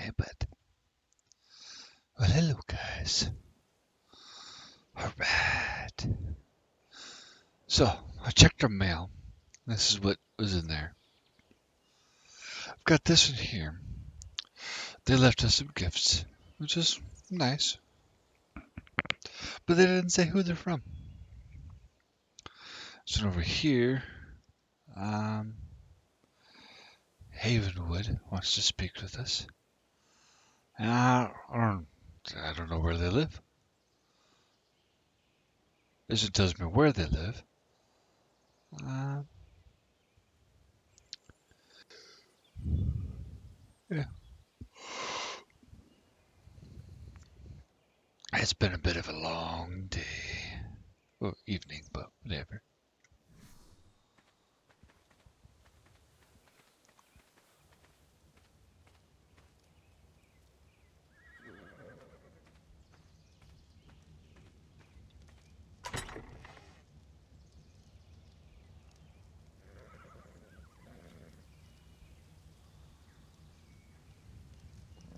anyway, but... Well, hello, guys. Alright. So, I checked our mail. This is what was in there. I've got this one here. They left us some gifts, which is nice. But they didn't say who they're from. So over here, Havenwood wants to speak with us. And I don't know where they live. This one tells me where they live. Yeah. It's been a bit of a long day. Or evening, but whatever.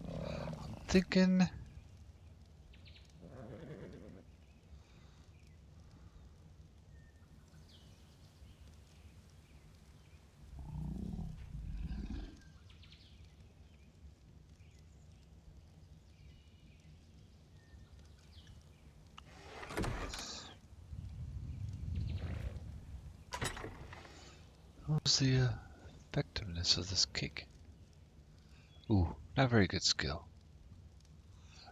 I'm thinking... What's the effectiveness of this cake? Ooh, not very good skill.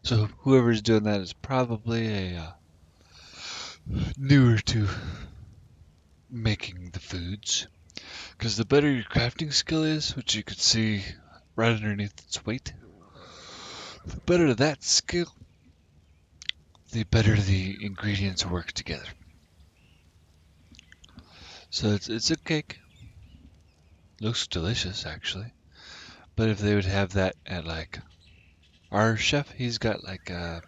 So whoever's doing that is probably a newer to making the foods. Because the better your crafting skill is, which you could see right underneath its weight, the better that skill, the better the ingredients work together. So it's a cake. Looks delicious, actually. But if they would have that at like our chef, he's got like a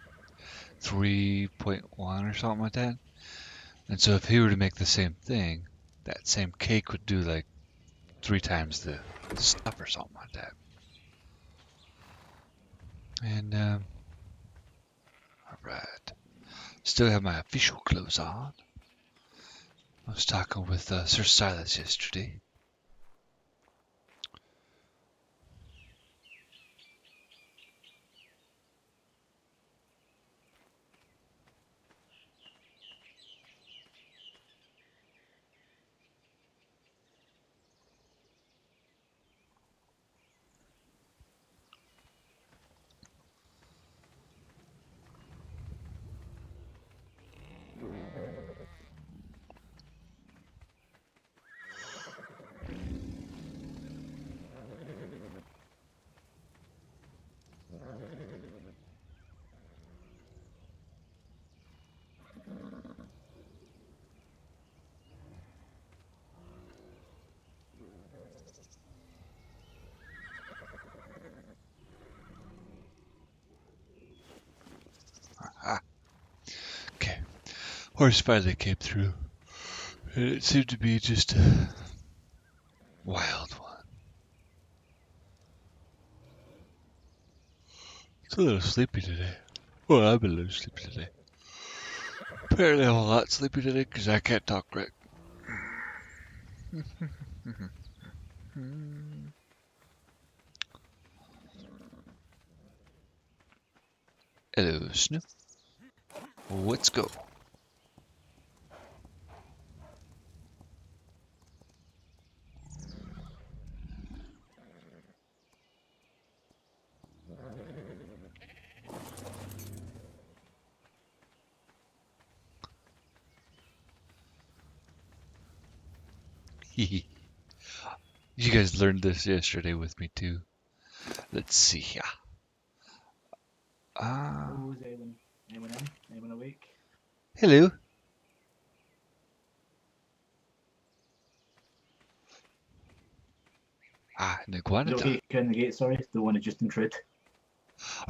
3.1 or something like that. And so if he were to make the same thing, that same cake would do like 3 times the stuff or something like that. And alright. Still have my official clothes on. I was talking with Sir Silas yesterday. Ah, okay. Horse finally came through. And it seemed to be just a wild one. It's a little sleepy today. Well, I'm a little sleepy today. Apparently I'm a lot sleepy today because I can't talk right. Hello, Snoop. Let's go. You guys learned this yesterday with me too. Let's see here. Hello, is anyone in? Anyone awake? Hello. An iguana. Okay, in the gate, sorry. Don't want to just intrude.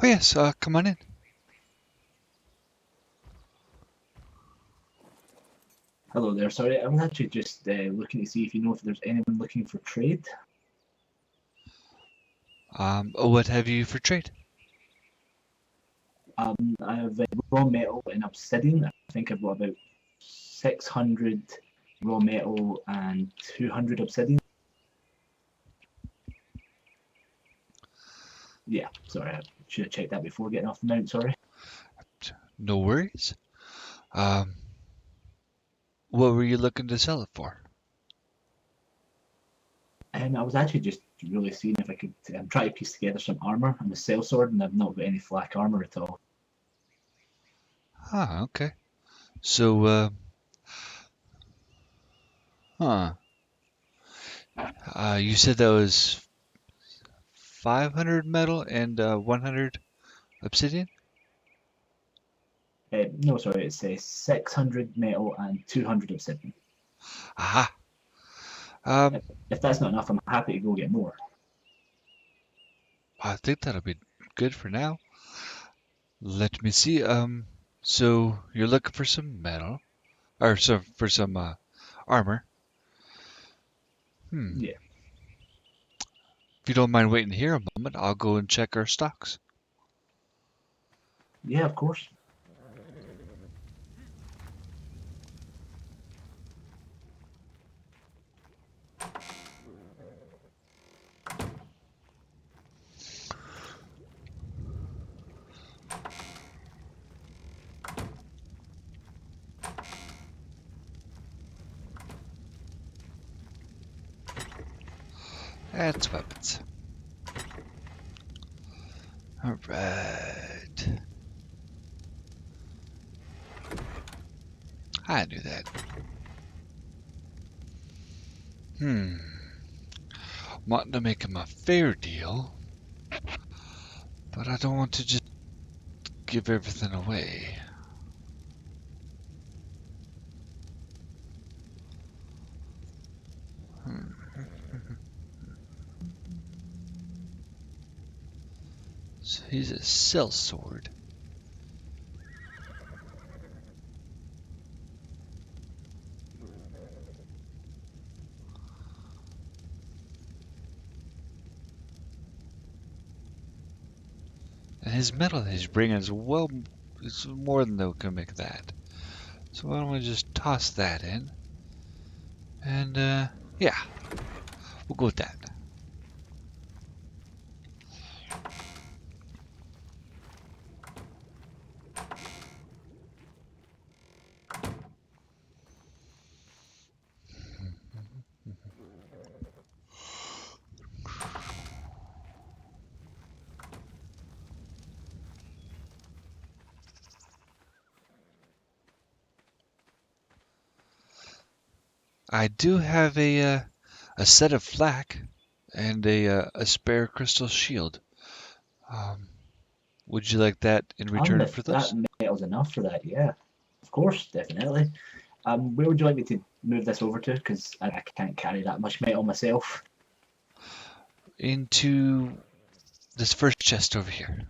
Oh yes, come on in. Hello there, sorry. I'm actually just looking to see if you know if there's anyone looking for trade. What have you for trade? I have raw metal and obsidian. I think I've got about 600 raw metal and 200 obsidian. Yeah, sorry, I should have checked that before getting off the mount, sorry. No worries. Um, what were you looking to sell it for? And I was actually just really seeing if I could try to piece together some armor. I'm a sellsword and I've not got any flak armor at all. Ah, okay. So, huh. You said that was 500 metal and 100 obsidian? No, sorry, it's 600 metal and 200 obsidian. Aha. Um, If that's not enough, I'm happy to go get more. I think that'll be good for now. Let me see. So you're looking for some metal, or for some armor. Hmm. Yeah, If you don't mind waiting here a moment, I'll go and check our stocks. yeah, of course. That's weapons. All right. I knew that. Hmm. Wanting to make him a fair deal, but I don't want to just give everything away. Hmm. So he's a sellsword. And his metal that he's bringing is well, it's more than they can make that. So why don't we just toss that in? And, yeah, we'll go with that. I do have a set of flak and a spare crystal shield. Um, would you like that in return for If that those? metal's enough for that, yeah. Of course, definitely. Where would you like me to move this over to? Because I can't carry that much metal myself. Into this first chest over here.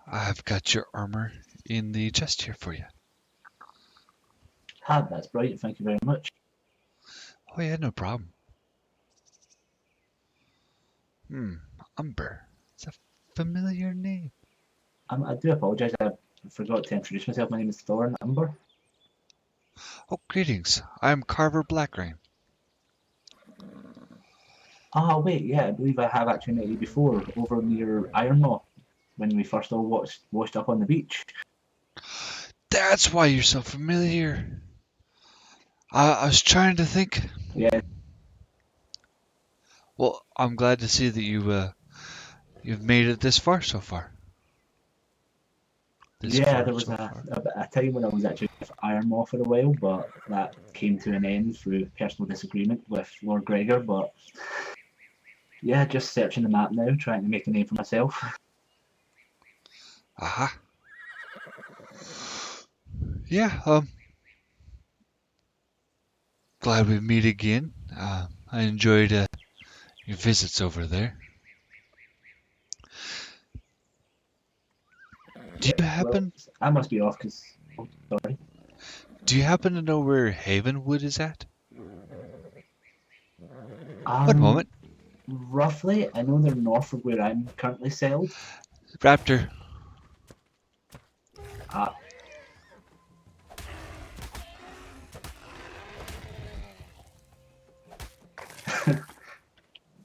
I've got your armor in the chest here for you. That's brilliant. Thank you very much. Oh yeah, no problem. Hmm, Umber. It's a familiar name. I do apologise. I forgot to introduce myself. My name is Thorn Umber. Oh, greetings. I'm Karver Blackrain. Ah, wait, yeah, I believe I have actually met you before over near Ironmaw when we first all washed up on the beach. That's why you're so familiar. I was trying to think. Yeah, Well, I'm glad to see that You've made it this far so far. Yeah, there was a time when I was actually with Ironmaw for a while, but that came to an end through personal disagreement with Lord Gregor. But yeah, just searching the map now, trying to make a name for myself. Aha. Yeah, glad we meet again. I enjoyed your visits over there. Do Yeah, you well, happen I must be off because. Oh, sorry. do you happen to know where Havenwood is at? One Um, moment. roughly, I know they're north of where I'm currently settled. Raptor. Uh,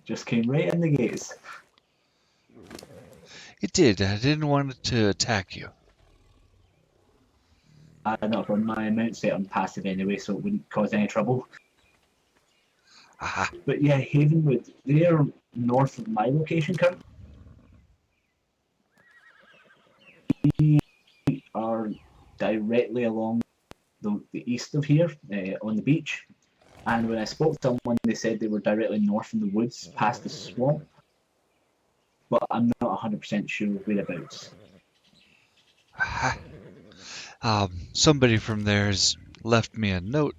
just came right in the gates. It did. I didn't want it to attack you. Not from my mount set on passive anyway, so it wouldn't cause any trouble. Aha. But yeah, Havenwood, they're north of my location currently. Are directly along the east of here on the beach. And when I spoke to someone, they said they were directly north in the woods past the swamp. But I'm not 100% sure whereabouts. Aha. Somebody from there has left me a note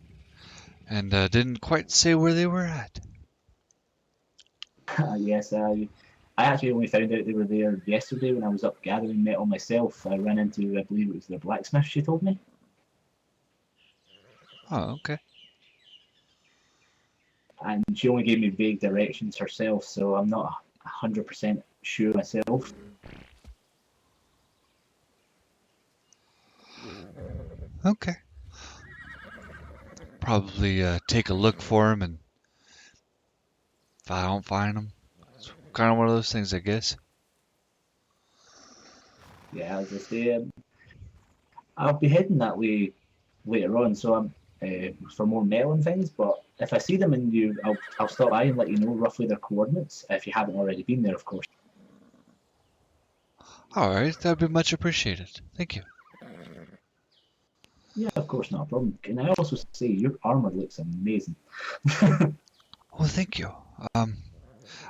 and didn't quite say where they were at. Yes, I actually only found out they were there yesterday when I was up gathering metal myself. I ran into, I believe it was their blacksmith, she told me. Oh, okay. And she only gave me vague directions herself, so I'm not 100% sure myself. Okay. Probably take a look for him, and if I don't find him, it's kind of one of those things, I guess. Yeah, as I say, I'll be heading that way later on, so I'm for more metal and things. But if I see them and I'll stop by and let you know roughly their coordinates if you haven't already been there, of course. All right, that'd be much appreciated. Thank you. Yeah, of course, not a problem. Can I also say your armor looks amazing? Well, thank you. Um,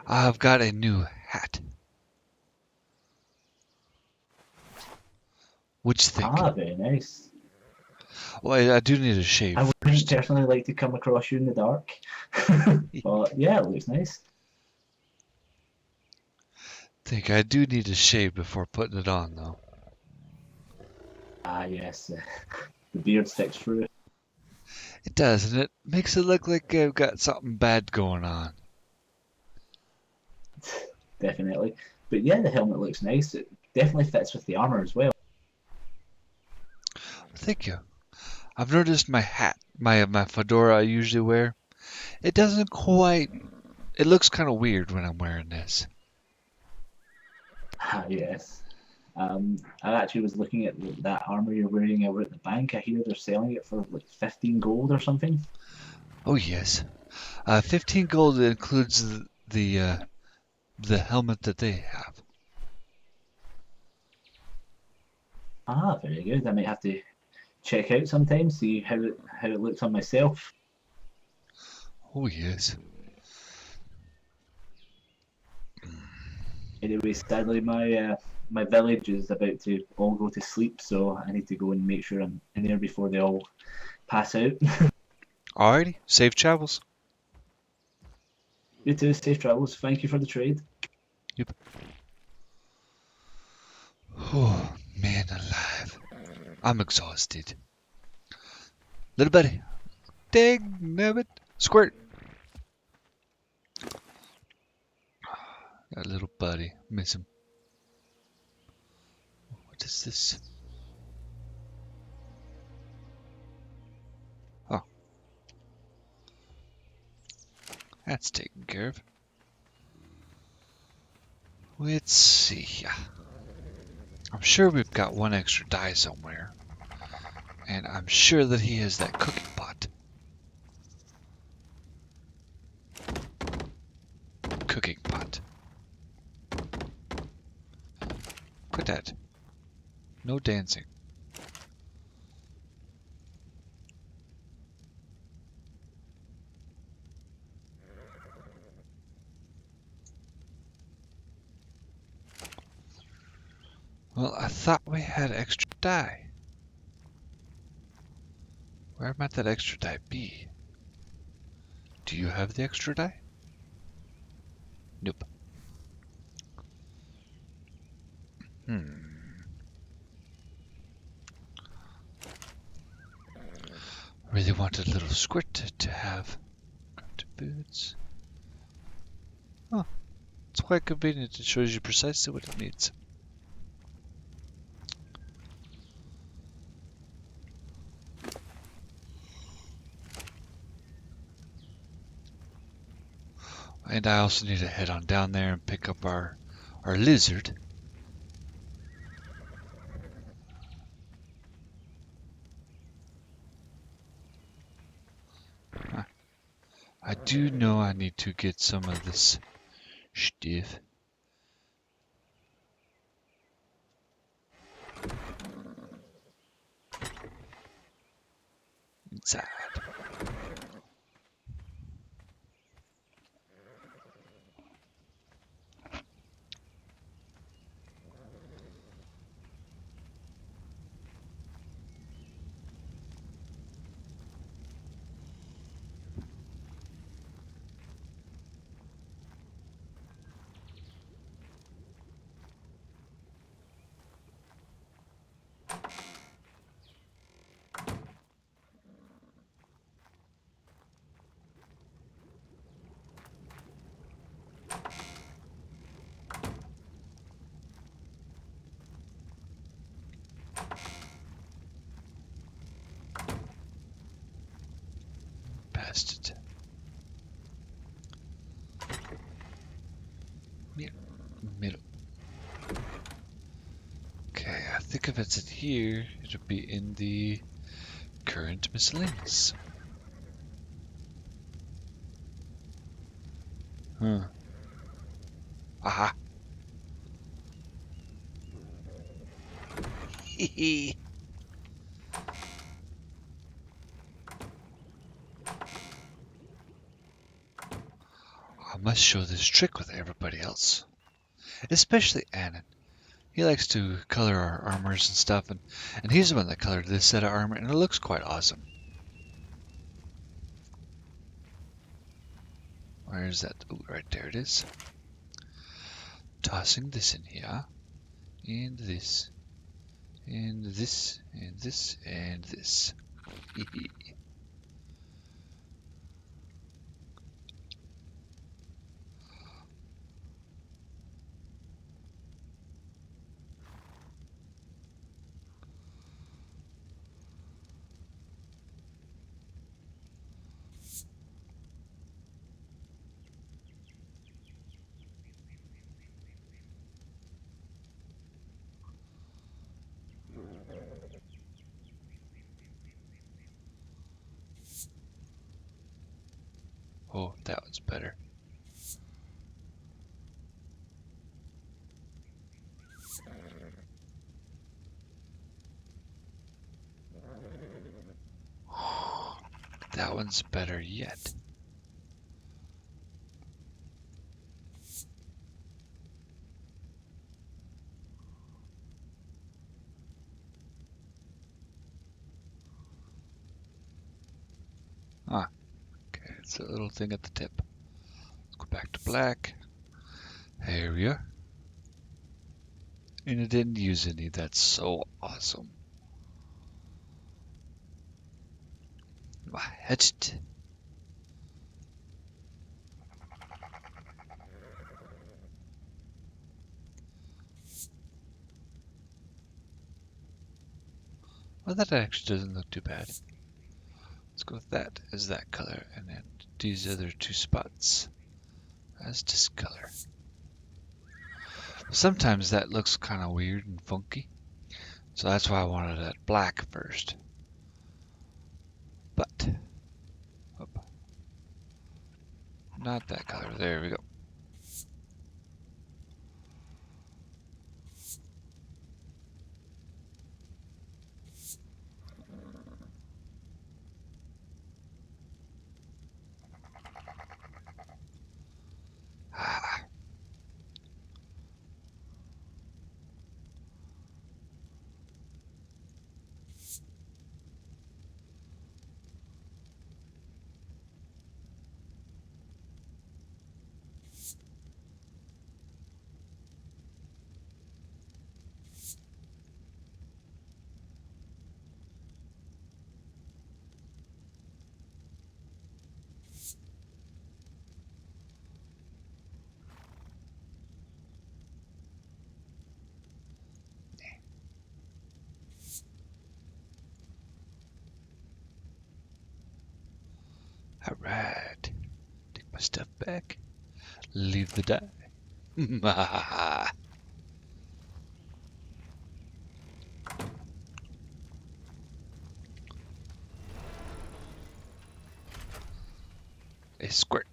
I've got a new hat. What'd you think? Very nice. Well, I do need a shave I wouldn't first. personally like to come across you in the dark, but yeah, it looks nice. Think I do need a shave before putting it on, though. Yes, the beard sticks through. It does, and it makes it look like I've got something bad going on. Definitely. But yeah, the helmet looks nice. It definitely fits with the armor as well. Thank you. I've noticed my hat, my fedora I usually wear. It doesn't quite. It looks kind of weird when I'm wearing this. Yes. I actually was looking at that armor you're wearing over at the bank. I hear they're selling it for like 15 gold or something. Oh yes, 15 gold includes the helmet that they have. Very good. I might have to check out sometime, see how it looks on myself. Oh yes. Anyway, sadly, my village is about to all go to sleep, so I need to go and make sure I'm in there before they all pass out. Alrighty, safe travels. You too, safe travels. Thank you for the trade. Yep. Oh man, alive. I'm exhausted. Little buddy, dig, nabbit, squirt. That little buddy, miss him. What is this? Oh, that's taken care of. Let's see. I'm sure we've got one extra die somewhere. And I'm sure that he has that cooking pot. Cooking pot. Quit that. No dancing. Well, I thought we had extra dye. Where might that extra dye be? Do you have the extra dye? Nope. Really wanted a little squirt to have. Crafted boots. Oh, it's quite convenient. It shows you precisely what it needs. And I also need to head on down there and pick up our lizard. I do know I need to get some of this stuff. Inside. Past it. Middle. Okay, I think if it's in here, it'll be in the current miscellaneous. Huh. Aha. Hee. I must show this trick with everybody else. Especially Annan. He likes to color our armors and stuff, and he's the one that colored this set of armor, and it looks quite awesome. Where is that? Oh, right there it is. Tossing this in here, and this, and this, and this, and this. Oh, that one's better. That one's better yet. Ah, okay, it's a little thing at the tip. Let's go back to black. There we are. And it didn't use any. That's so awesome. What? Well, that actually doesn't look too bad. Let's go with that as that color, and then these other two spots as this color. Sometimes that looks kind of weird and funky, so that's why I wanted that black first. But, oh, not that color. There we go. Alright. Take my stuff back. Leave the die. Muahahaa. A squirt.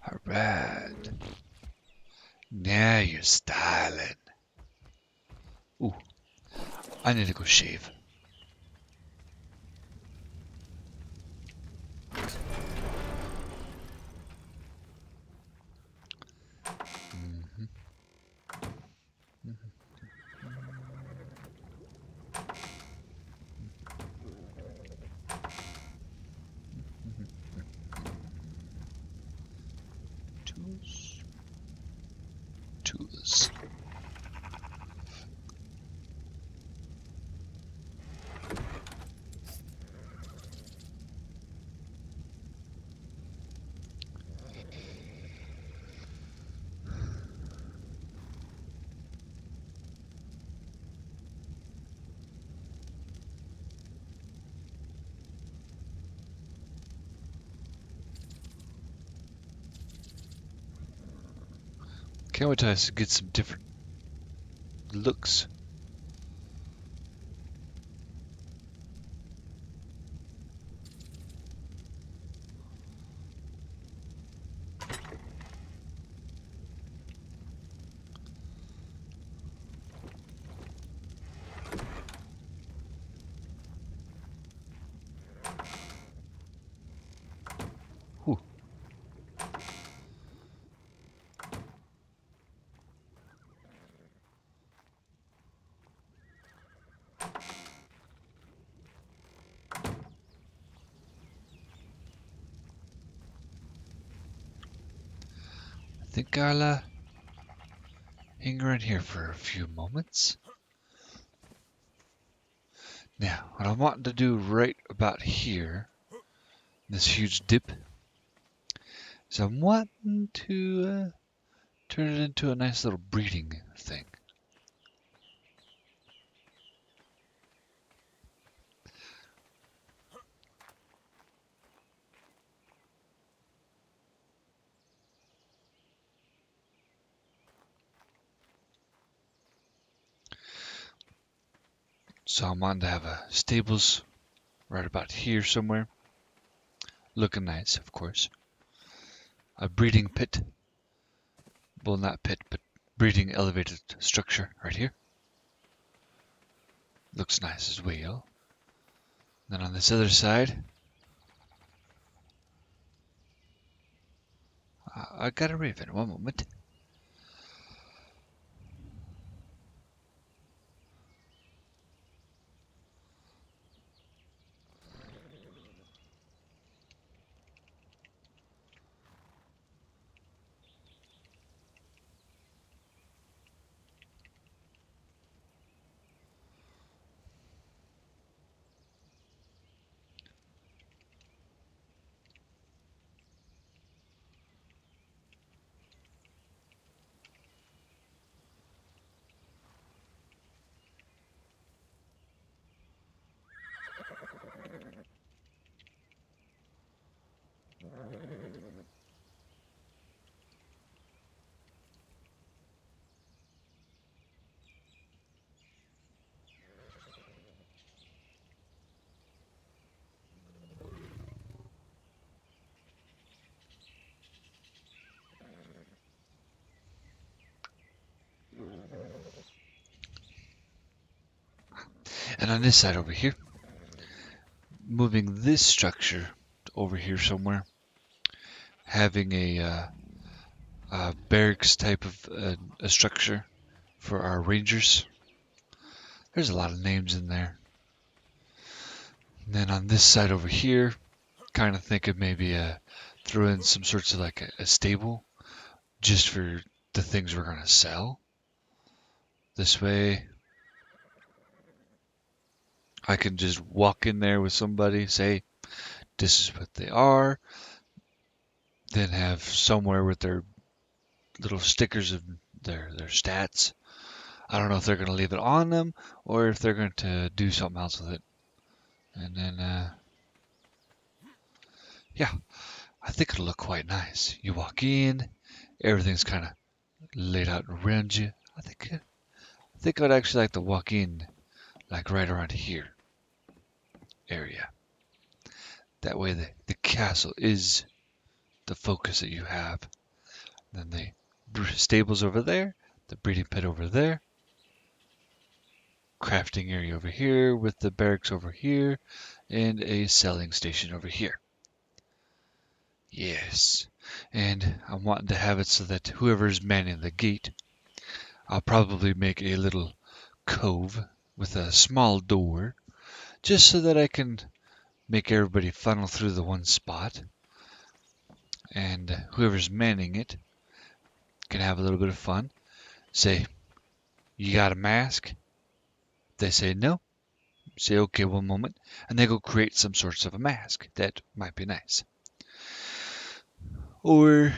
Alright. Now you're styling. Ooh, I need to go shave. Mhm. Tools. Tools. Can't wait till I get some different looks. Whew. I think I'll hang around here for a few moments. Now, what I'm wanting to do right about here, this huge dip, is I'm wanting to turn it into a nice little breeding thing. So I'm wanting to have a stables right about here somewhere. Looking nice, of course. A breeding pit. Well, not pit, but breeding elevated structure right here. Looks nice as well. Then on this other side, I got a raven. One moment. And on this side over here, moving this structure over here somewhere, having a barracks type of a structure for our rangers. There's a lot of names in there. And then on this side over here, kind of think of maybe throw in some sorts of like a stable just for the things we're gonna sell. This way, I can just walk in there with somebody, say, this is what they are. then have somewhere with their little stickers of their stats. I don't know if they're going to leave it on them or if they're going to do something else with it. And then, yeah, I think it'll look quite nice. You walk in, everything's kind of laid out around you. I think I'd actually like to walk in like right around here area. That way the castle is the focus that you have. Then the stables over there, the breeding pit over there, crafting area over here with the barracks over here, and a selling station over here. Yes, and I'm wanting to have it so that whoever's manning the gate, I'll probably make a little cove with a small door, just so that I can make everybody funnel through the one spot, and whoever's manning it can have a little bit of fun. Say, you got a mask? They say no. Say, okay, one moment, and they go create some sorts of a mask. That might be nice. Or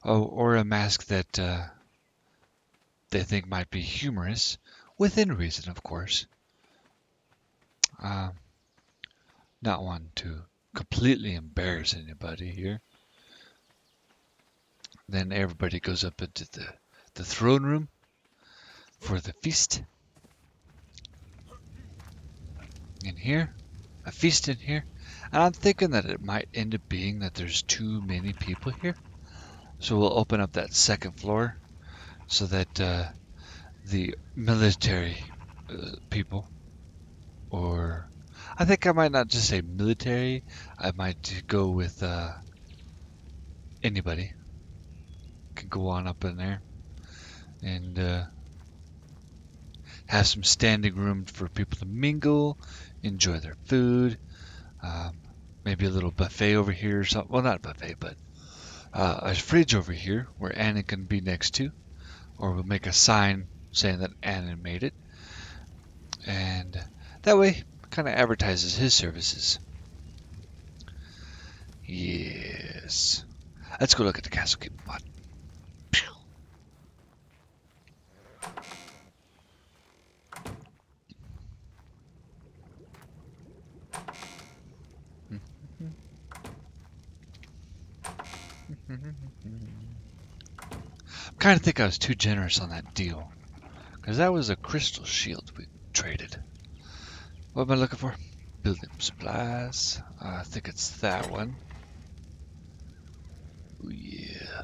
a mask that they think might be humorous, within reason, of course. Um, Not one to completely embarrass anybody here. Then everybody goes up into the throne room for the feast. In here, a feast in here. And I'm thinking that it might end up being that there's too many people here. So we'll open up that second floor so that the military people, or I think I might not just say military, I might go with anybody can go on up in there and have some standing room for people to mingle, enjoy their food, um, maybe a little buffet over here or something. Well, not a buffet, but a fridge over here where Anna can be next to, or we'll make a sign saying that Anna made it, and that way kind of advertises his services. Yes. Let's go look at the castle keep on. I kind of think I was too generous on that deal, because that was a crystal shield we traded. What am I looking for? Building supplies. I think it's that one. Ooh, yeah.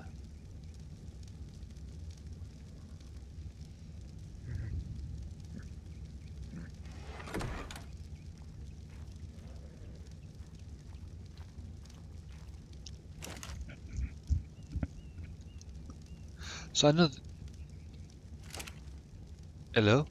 So I know. Hello?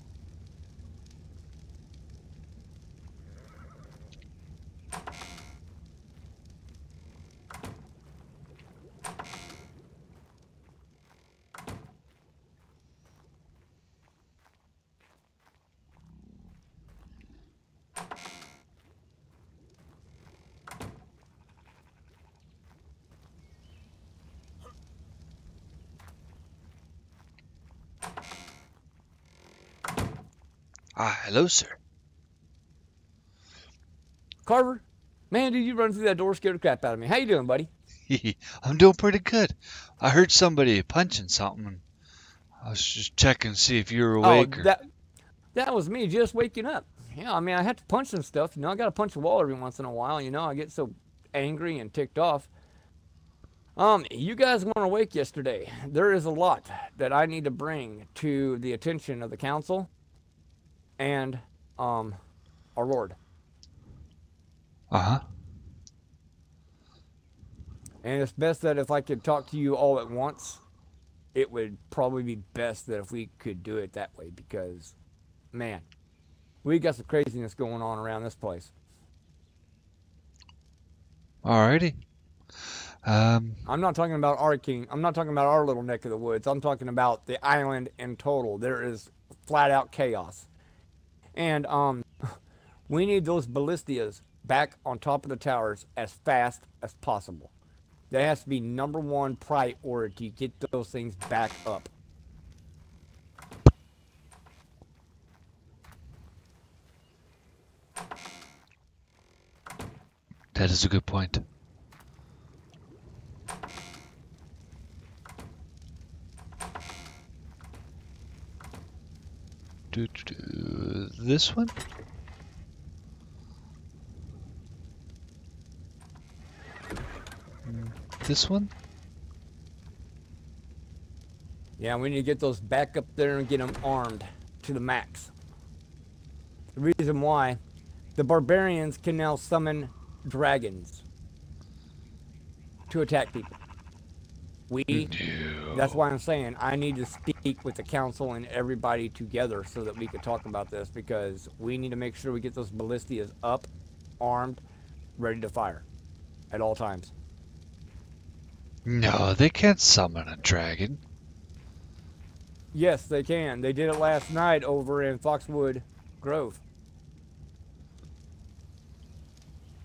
Hello, sir. Karver, man, did you run through that door, scared the crap out of me. How you doing, buddy? I'm doing pretty good. I heard somebody punching something. I was just checking to see if you were Oh, awake or. that was me just waking up. Yeah, I mean, I had to punch some stuff. I got to punch a wall every once in a while. I get so angry and ticked off. You guys weren't awake yesterday. There is a lot that I need to bring to the attention of the council and our lord. Uh huh. And it's best that if I could talk to you all at once, it would probably be best that if we could do it that way because, man, we got some craziness going on around this place. Alrighty. I'm not talking about our king. I'm not talking about our little neck of the woods. I'm talking about the island in total. There is flat out chaos, and we need those ballistias back on top of the towers as fast as possible. That has to be #1 priority. Get those things back up. That is a good point. This one? This one? Yeah, we need to get those back up there and get them armed to the max. The reason why, the barbarians can now summon dragons to attack people. That's why I'm saying I need to speak with the council and everybody together so that we can talk about this, because we need to make sure we get those ballistias up, armed, ready to fire at all times. No, they can't summon a dragon. Yes, they can. They did it last night over in Foxwood Grove.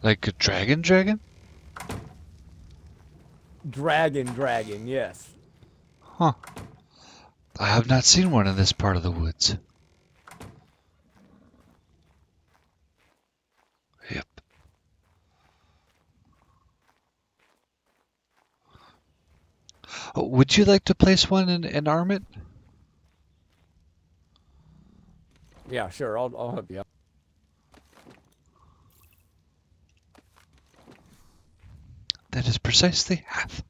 Like a dragon? Dragon, yes. Huh. I have not seen one in this part of the woods. Yep. Oh, would you like to place one and arm it? Yeah, sure. I'll help you out. That is precisely half.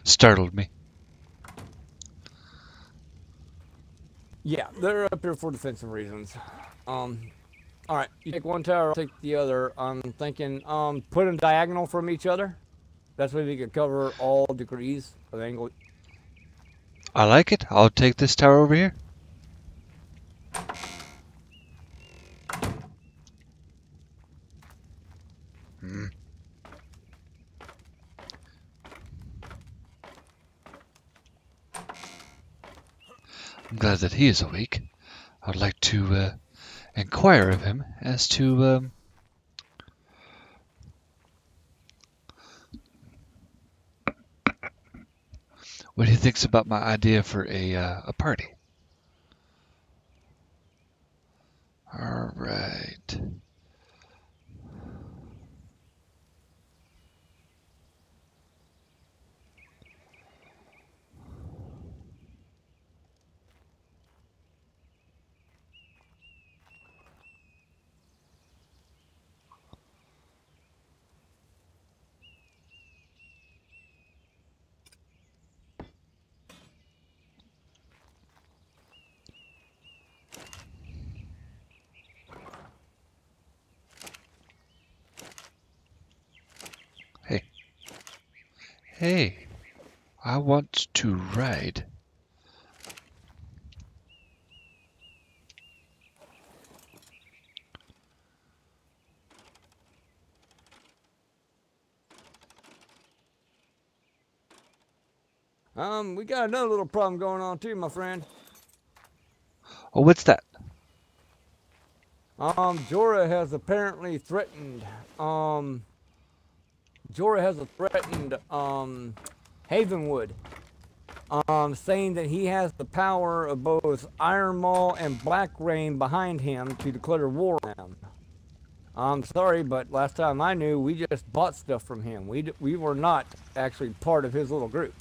Startled me. Yeah, they're up here for defensive reasons. All right, you take one tower, I'll take the other. I'm thinking, put them diagonal from each other. That's way we could cover all degrees of angle. I like it. I'll take this tower over here. I'm glad that he is awake. I'd like to inquire of him as to what he thinks about my idea for a party. All right. Hey. Hey. I want to ride. We got another little problem going on too, my friend. Oh, what's that? Jorah has apparently threatened, Havenwood, saying that he has the power of both Iron Maul and Blackrain behind him to declare war on them. I'm sorry, but last time I knew, we just bought stuff from him. We were not actually part of his little group.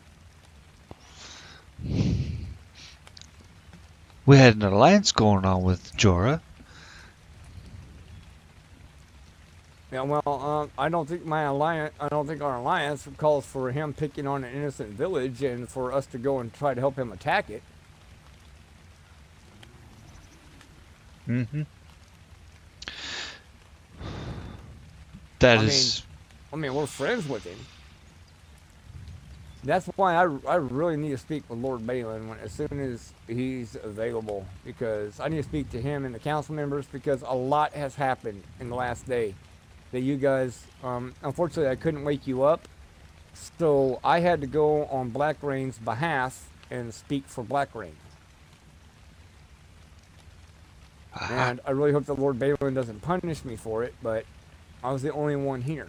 We had an alliance going on with Jorah. Yeah, well, I don't think our alliance calls for him picking on an innocent village and for us to go and try to help him attack it. Mm-hmm. I mean, we're friends with him. That's why I really need to speak with Lord Balin as soon as he's available, because I need to speak to him and the council members, because a lot has happened in the last day that you guys, unfortunately I couldn't wake you up, so I had to go on Blackrain's behalf and speak for Blackrain. Aha. And I really hope the Lord Balin doesn't punish me for it, but I was the only one here.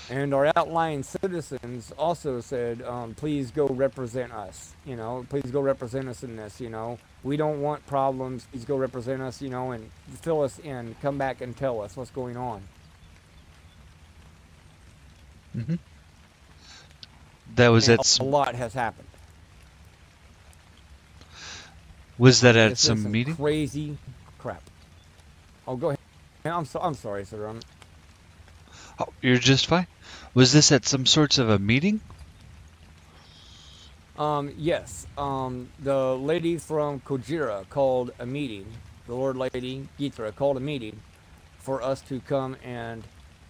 And our outlying citizens also said, please go represent us. Please go represent us in this. We don't want problems. Please go represent us, and fill us in. Come back and tell us what's going on. Hmm. That was And at a some. lot has happened. Was I that mean, at it's been some some meeting? crazy crap. Oh, go ahead. I'm sorry, sir. Oh, you're just fine. Was this at some sorts of a meeting? Yes. The lady from Kojira called a meeting. The Lord Lady Githra called a meeting for us to come, and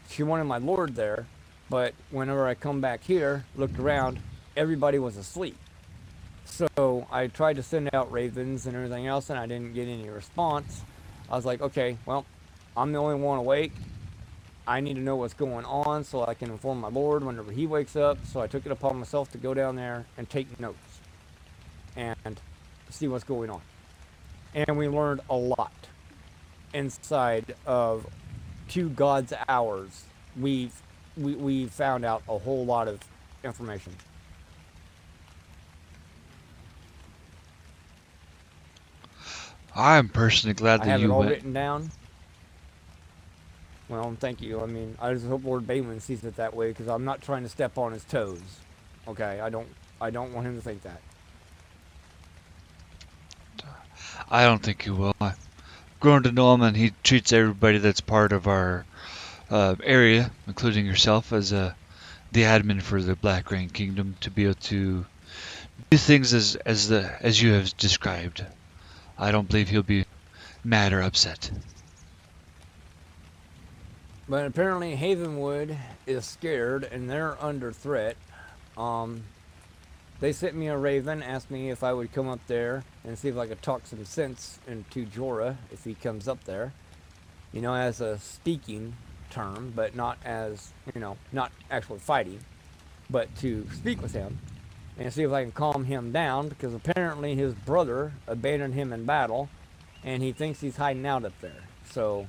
she wanted my Lord there. But whenever I come back here, looked around, everybody was asleep. So I tried to send out ravens and everything else, and I didn't get any response. I was like, okay, well, I'm the only one awake. I need to know what's going on so I can inform my Lord whenever he wakes up. So I took it upon myself to go down there and take notes and see what's going on. And we learned a lot inside of 2 God's hours. We found out a whole lot of information. I'm personally glad I that have it you all went. written down. Well, thank you. I mean, I just hope Lord Balin sees it that way because I'm not trying to step on his toes. Okay, I don't want him to think that. I don't think you will. I've grown to know him, and he treats everybody that's part of our area, including yourself, as the admin for the Blackrain Kingdom, to be able to do things as you have described. I don't believe he'll be mad or upset. But apparently Havenwood is scared and they're under threat. Um, they sent me a raven, asked me if I would come up there and see if I could talk some sense into Jorah if he comes up there. As a speaking term, but not as, not actually fighting, but to speak with him and see if I can calm him down because apparently his brother abandoned him in battle and he thinks he's hiding out up there. So,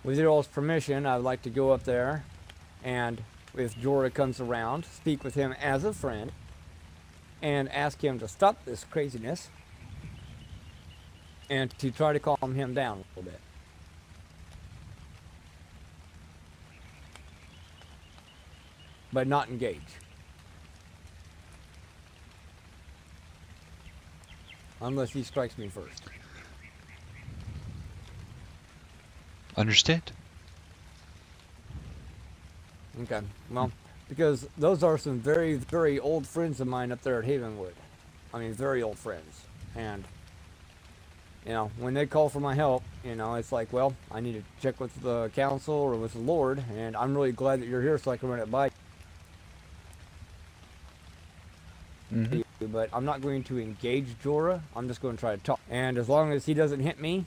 with your all's permission, I'd like to go up there and, if Jorah comes around, speak with him as a friend and ask him to stop this craziness and to try to calm him down a little bit. But not engage. Unless he strikes me first. Understand? Okay. Well, because those are some very, very old friends of mine up there at Havenwood. I mean, very old friends. And, when they call for my help, it's like, well, I need to check with the council or with the Lord. And I'm really glad that you're here so I can run it by Hmm. you. But I'm not going to engage Jorah. I'm just going to try to talk. And as long as he doesn't hit me,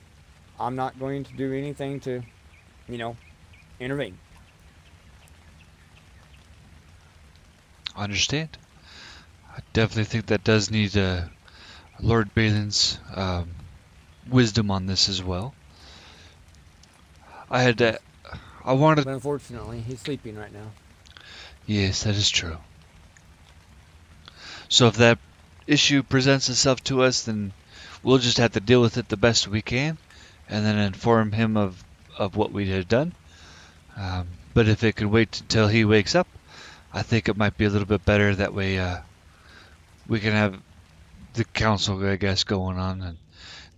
I'm not going to do anything to, intervene. Understand? I definitely think that does need Lord Balin's wisdom on this as well. I had Yes. I wanted. But unfortunately, he's sleeping right now. Yes, that is true. So if that issue presents itself to us, then we'll just have to deal with it the best we can, and then inform him of what we had done. But if it could wait until he wakes up, I think it might be a little bit better. That way, we can have the council, I guess, going on and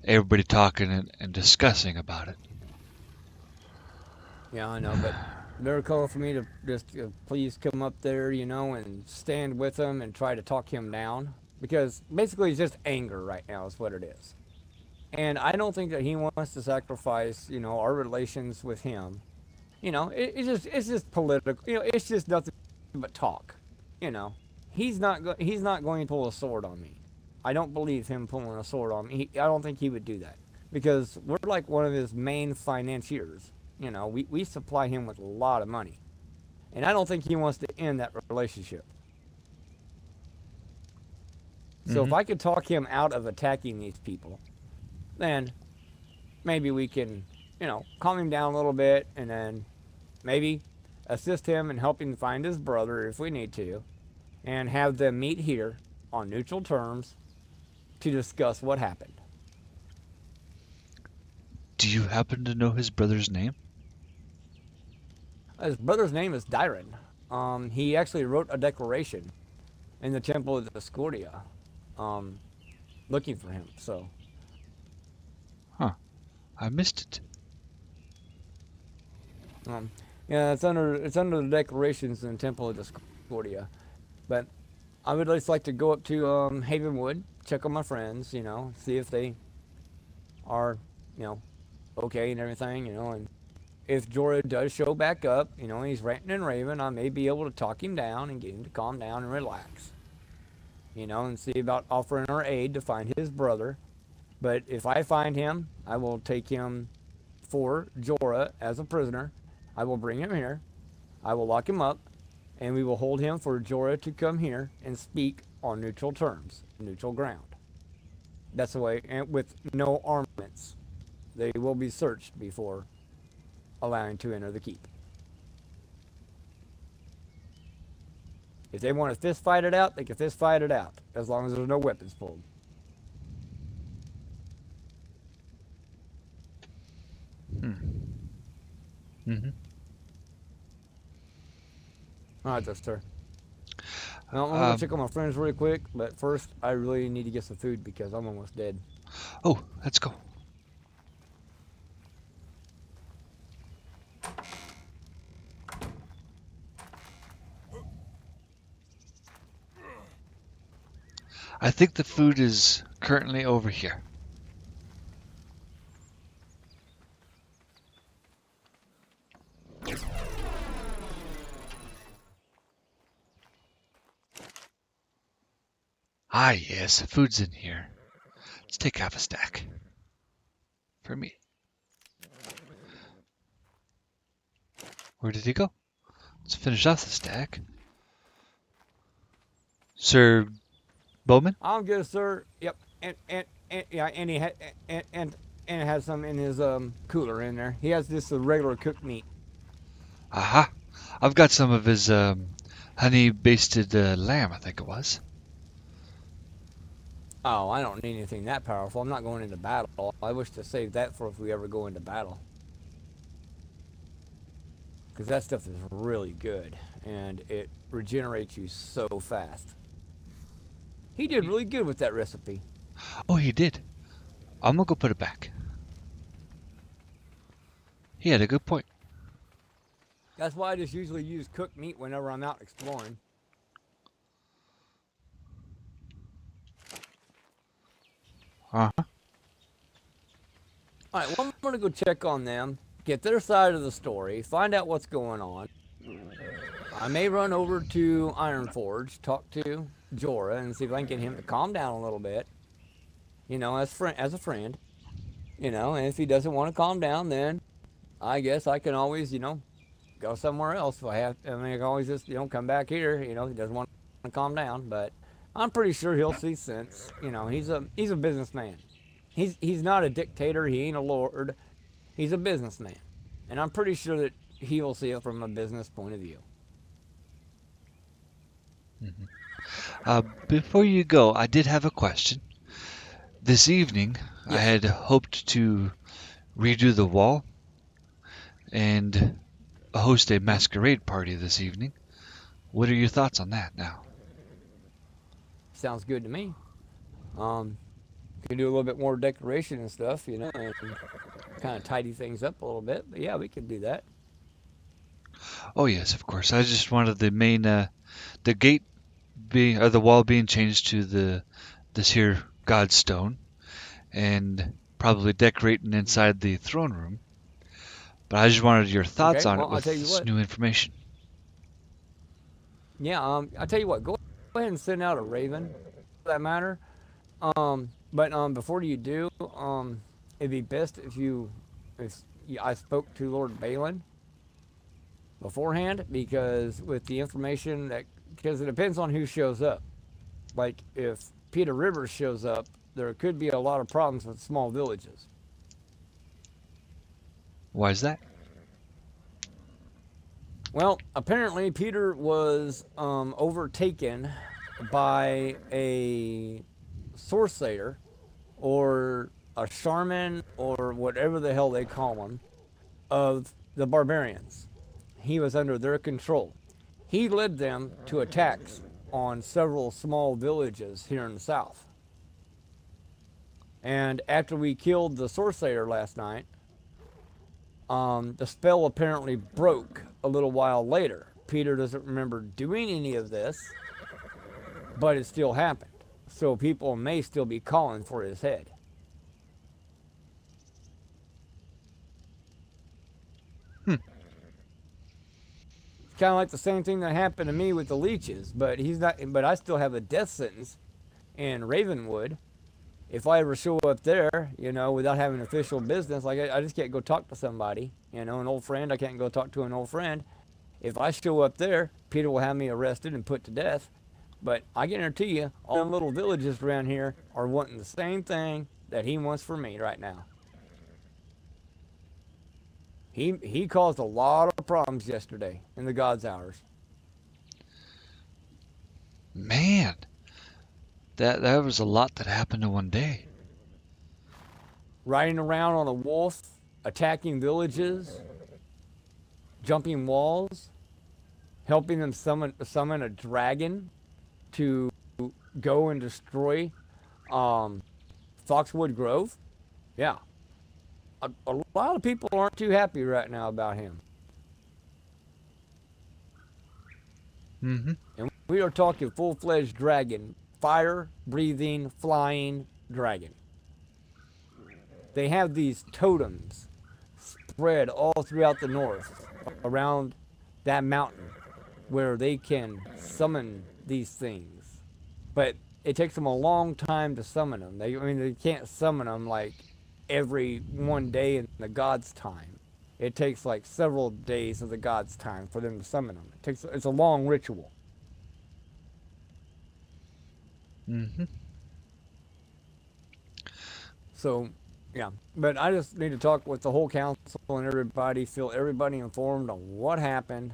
everybody talking and discussing about it. Yeah, I know, but they're calling for me to just please come up there, and stand with him and try to talk him down. Because basically, it's just anger right now, is what it is. And I don't think that he wants to sacrifice, our relations with him. It's just political. It's just nothing but talk. You know, he's not going to pull a sword on me. I don't believe him pulling a sword on me. I don't think he would do that because we're like one of his main financiers. We supply him with a lot of money, and I don't think he wants to end that relationship. So Mm-hmm. if I could talk him out of attacking these people, then maybe we can, calm him down a little bit, and then maybe assist him in helping find his brother if we need to, and have them meet here on neutral terms to discuss what happened. Do you happen to know his brother's name? His brother's name is Dyron. He actually wrote a declaration in the Temple of Discordia, um, looking for him. So, Huh. I missed it. um, yeah, it's under the declarations in the Temple of Discordia. But I would just like to go up to Havenwood, check on my friends, see if they are, you know, okay and everything, and if Jorah does show back up, he's ranting and raving, I may be able to talk him down and get him to calm down and relax, and see about offering our aid to find his brother. But if I find him, I will take him for Jorah as a prisoner. I will bring him here. I will lock him up, and we will hold him for Jorah to come here and speak on neutral terms, neutral ground. That's the way, and with no armaments. They will be searched before allowing to enter the keep. If they want to fist fight it out, they can fist fight it out, as long as there's no weapons pulled. Hmm. Mm-hmm. All right, that's sir. Now, I'm gonna Um, check on my friends really quick, but first I really need to get some food because I'm almost dead. oh, let's go. I think the food is currently over here. Ah, yes, food's in here. Let's take half a stack. For me. Where did he go? Let's finish off the stack. Sir Bowman? I'm good, sir. Yep, and yeah, and and it has some in his cooler in there. He has this regular cooked meat. Aha! I've got some of his honey basted lamb, I think it was. Oh, I don't need anything that powerful. I'm not going into battle. I wish to save that for if we ever go into battle. Because that stuff is really good. And it regenerates you so fast. He did really good with that recipe. Oh, he did. I'm gonna go put it back. He had a good point. That's why I just usually use cooked meat whenever I'm out exploring. Uh-huh. Alright, well, I'm going to go check on them, get their side of the story, find out what's going on. I may run over to Ironforge, talk to Jorah, and see if I can get him to calm down a little bit. As a friend. And if he doesn't want to calm down, then I guess I can always, go somewhere else if I have. I mean, I can always just, come back here. He doesn't want to calm down, but I'm pretty sure he'll see sense. He's a businessman. He's not a dictator. He ain't a lord. He's a businessman, and I'm pretty sure that he will see it from a business point of view. Mhm. Before you go, I did have a question. This evening, I Yes. had hoped to redo the wall and host a Hmm. masquerade party this evening. What are your thoughts on that now? Sounds good to me. Um, can do a little bit more decoration and stuff, and kind of tidy things up a little bit. But yeah, we can do that. Oh yes, of course. I just wanted the main, the gate being, or the wall being changed to this here godstone, and probably decorating inside the throne room. But I just wanted your thoughts Okay. on it Well, I'll with tell you this what. new information. Yeah. I'll tell you what. Go ahead and send out a raven, for that matter. But before you do, it'd be best if I spoke to Lord Balin beforehand, because with the information that, because it depends on who shows up. Like if Peter Rivers shows up, there could be a lot of problems with small villages. Why is that? Well, apparently Peter was overtaken by a sorcerer or a shaman or whatever the hell they call them of the barbarians. He was under their control. He led them to attacks on several small villages here in the south. And after we killed the sorcerer last night, the spell apparently broke a little while later. Peter doesn't remember doing any of this, but it still happened. So people may still be calling for his head. It's kind of like the same thing that happened to me with the leeches, but he's not. But I still have a death sentence in Ravenwood. If I ever show up there, without having official business, like I just can't go talk to somebody, an old friend, I can't go talk to an old friend. If I show up there, Peter will have me arrested and put to death. But I guarantee you, all the little villages around here are wanting the same thing that he wants for me right now. He caused a lot of problems yesterday in the God's hours. Man, that was a lot that happened in one day. Riding around on a wolf, attacking villages, jumping walls, helping them summon a dragon to go and destroy Foxwood Grove. Yeah. A lot of people aren't too happy right now about him. Mm-hmm. And we are talking full-fledged dragon, fire-breathing, flying dragon. They have these totems spread all throughout the north around that mountain where they can summon these things. But it takes them a long time to summon them. They can't summon them like every one day in the god's time. It takes like several days of the god's time for them to summon them. It's a long ritual. Mm-hmm. So, yeah. But I just need to talk with the whole council and everybody, feel everybody informed on what happened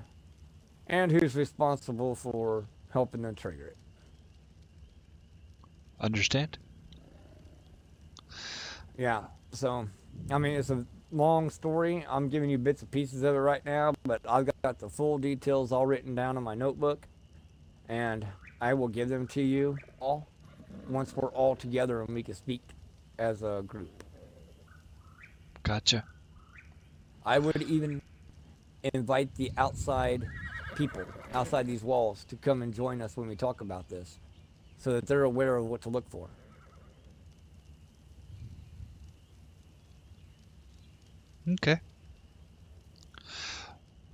and who's responsible for helping them trigger it. Understand? Yeah. So, it's a long story. I'm giving you bits and pieces of it right now, but I've got the full details all written down in my notebook, and I will give them to you all once we're all together and we can speak as a group. Gotcha. I would even invite the outside people outside these walls to come and join us when we talk about this so that they're aware of what to look for. Okay.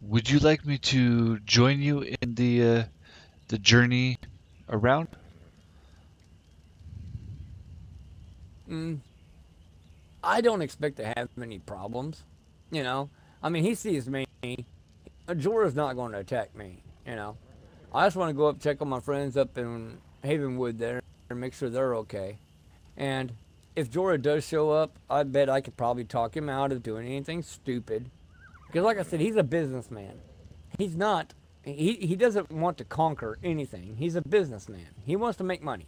Would you like me to join you in the journey around? I don't expect to have any problems, he sees me. Jorah's not going to attack me, I just want to go up, check on my friends up in Havenwood there and make sure they're okay. And if Jorah does show up, I bet I could probably talk him out of doing anything stupid. Because like I said, he's a businessman. He's not, he doesn't want to conquer anything. He's a businessman. He wants to make money.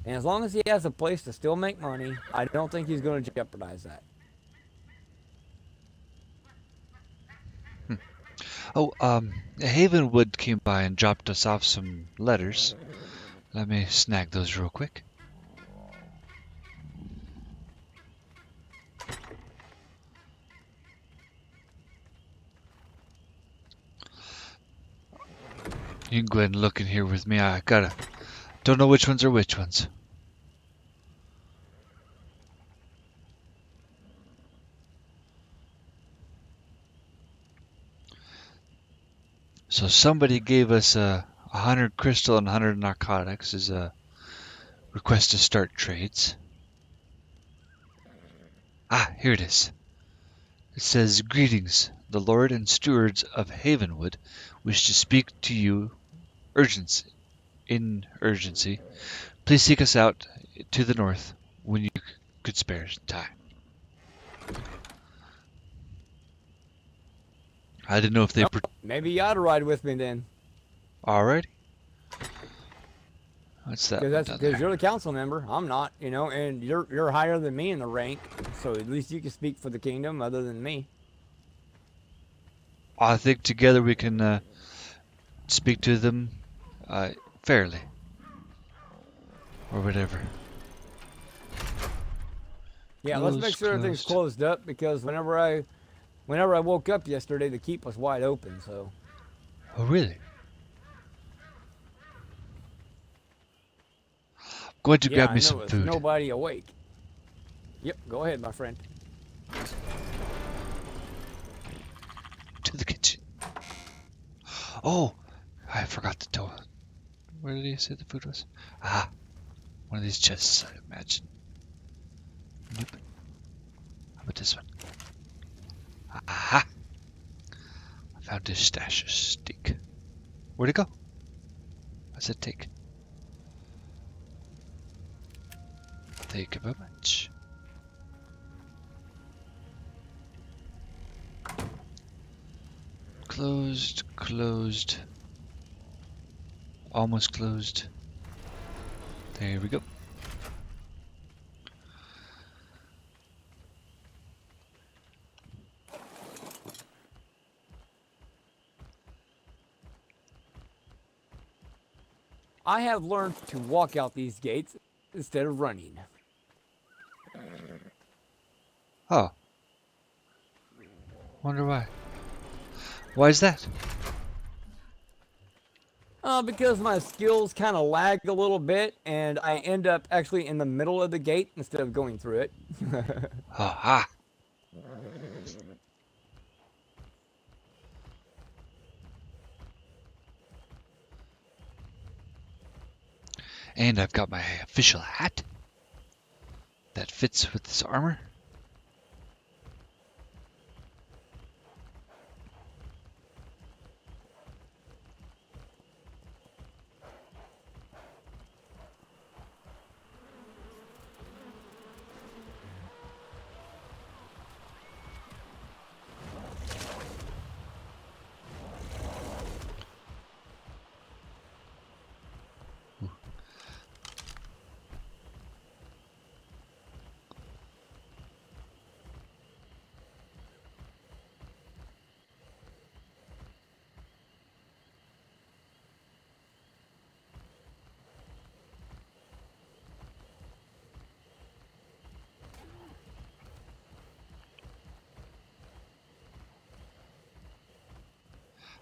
And as long as he has a place to still make money, I don't think he's going to jeopardize that. Oh, Havenwood came by and dropped us off some letters. Let me snag those real quick. You can go ahead and look in here with me. Don't know which ones are which ones. So somebody gave us 100 crystal and 100 narcotics as a request to start trades. Here it is. It says, "Greetings. The Lord and Stewards of Havenwood wish to speak to you in urgency. Please seek us out to the north when you could spare time. I didn't know if they... Well, maybe you ought to ride with me then. Alrighty. What's that one down Because there? you're the council member. I'm not, you know, and you're higher than me in the rank. So at least you can speak for the kingdom other than me. I think together we can speak to them fairly. Or whatever. Yeah, let's make sure everything's closed up because whenever I woke up yesterday, the keep was wide open. So. Oh, really? Going to grab me some food. Nobody awake. Yep, go ahead, my friend. To the kitchen. Oh, I forgot to tell. Where did he say the food was? Ah, one of these chests, I imagine. Nope. How about this one? Aha! I found his stash of steak. Where'd it go? I said take. Thank you very much. Closed, closed. Almost closed. There we go. I have learned to walk out these gates instead of running. Oh. Wonder why. Why is that? Because my skills kind of lag a little bit, and I end up actually in the middle of the gate instead of going through it. Aha! And I've got my official hat that fits with this armor.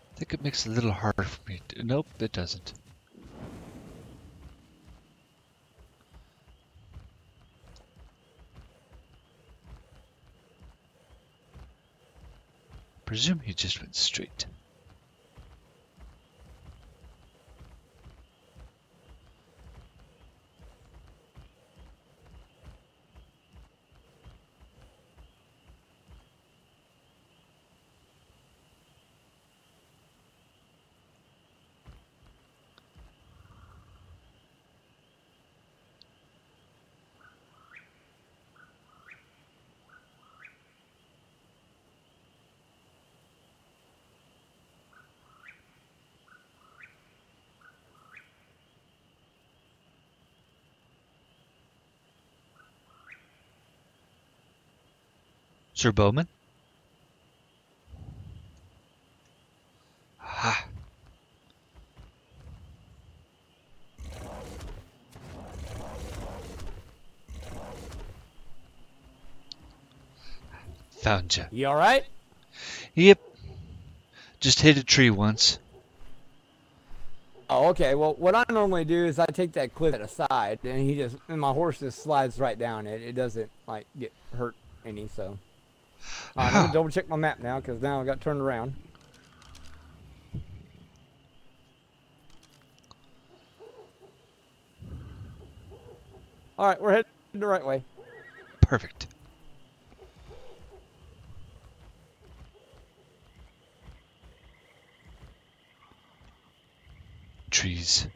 I think it makes it a little harder for me. Nope, it doesn't. Presume he just went straight. Sir Bowman? Ha! Found you. You alright? Yep. Just hit a tree once. Oh, okay. Well, what I normally do is I take that cliff at a side, and my horse just slides right down it. It doesn't, like, get hurt any, so. Let me double check my map now, because now I got turned around. Alright, we're heading the right way. Perfect. Trees.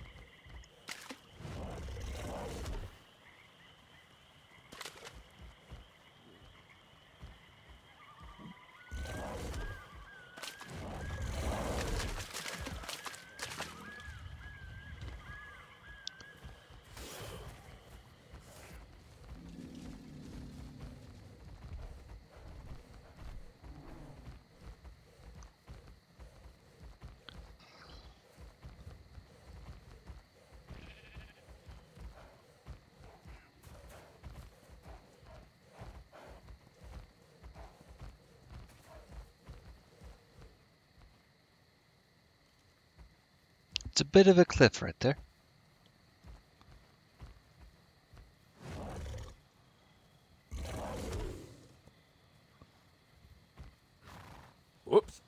It's a bit of a cliff right there. Whoops.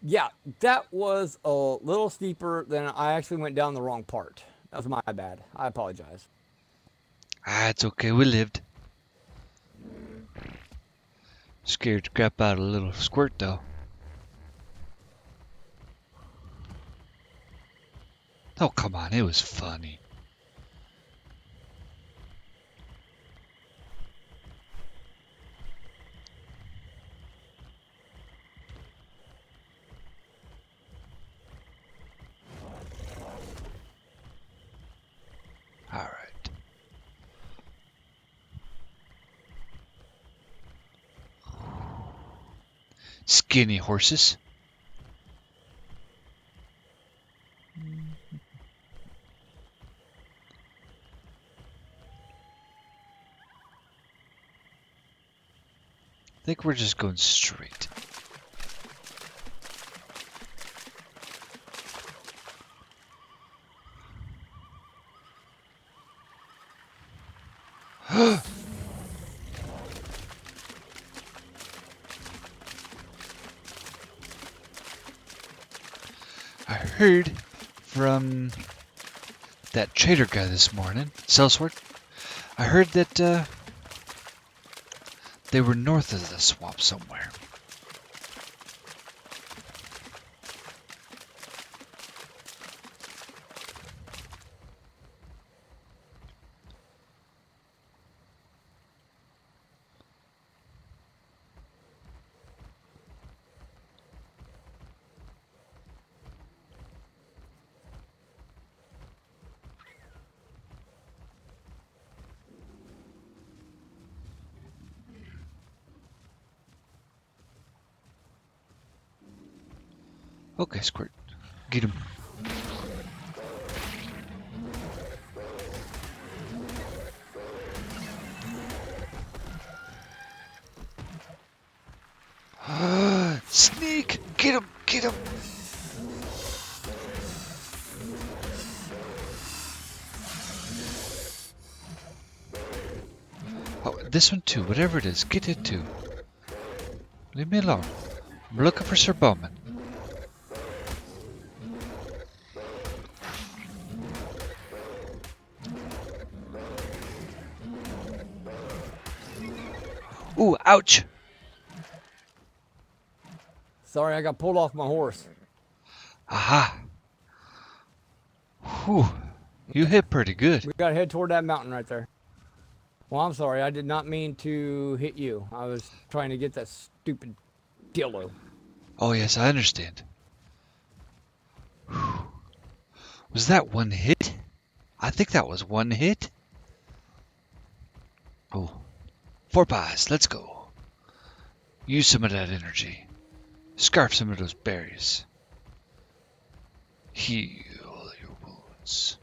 Yeah, that was a little steeper than I actually went down the wrong part. That was my bad. I apologize. Ah, it's okay. We lived. Scared to crap out a little squirt, though. Oh, come on. It was funny. All right. Skinny horses. I think we're just going straight. I heard from that trader guy this morning, Sellsword. I heard that they were north of the swamp somewhere. Okay, Squirt. Get him. Sneak! Get him! Get him! Oh, this one too. Whatever it is, get it too. Leave me alone. I'm looking for Sir Bowman. Ooh, ouch! Sorry, I got pulled off my horse. Aha! Whew. You hit pretty good. We got to head toward that mountain right there. Well, I'm sorry. I did not mean to hit you. I was trying to get that stupid dillo. Oh yes, I understand. Whew. Was that one hit? I think that was one hit. Oh. 4 pies, let's go. Use some of that energy. Scarf some of those berries. Heal your wounds.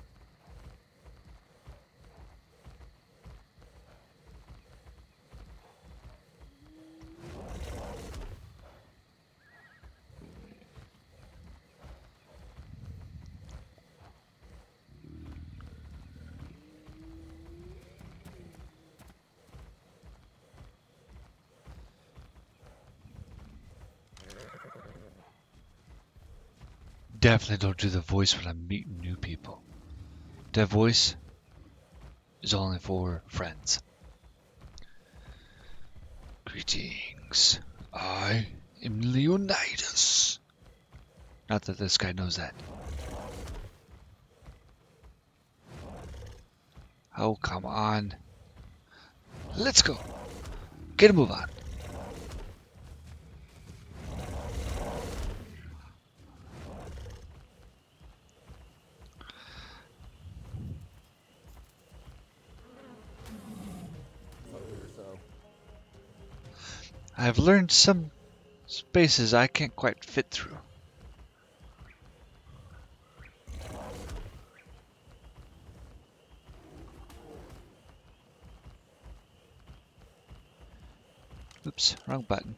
Definitely don't do the voice when I'm meeting new people. That voice is only for friends. Greetings. I am Leonidas. Not that this guy knows that. Oh, come on. Let's go. Get a move on. I've learned some spaces I can't quite fit through. Oops, wrong button.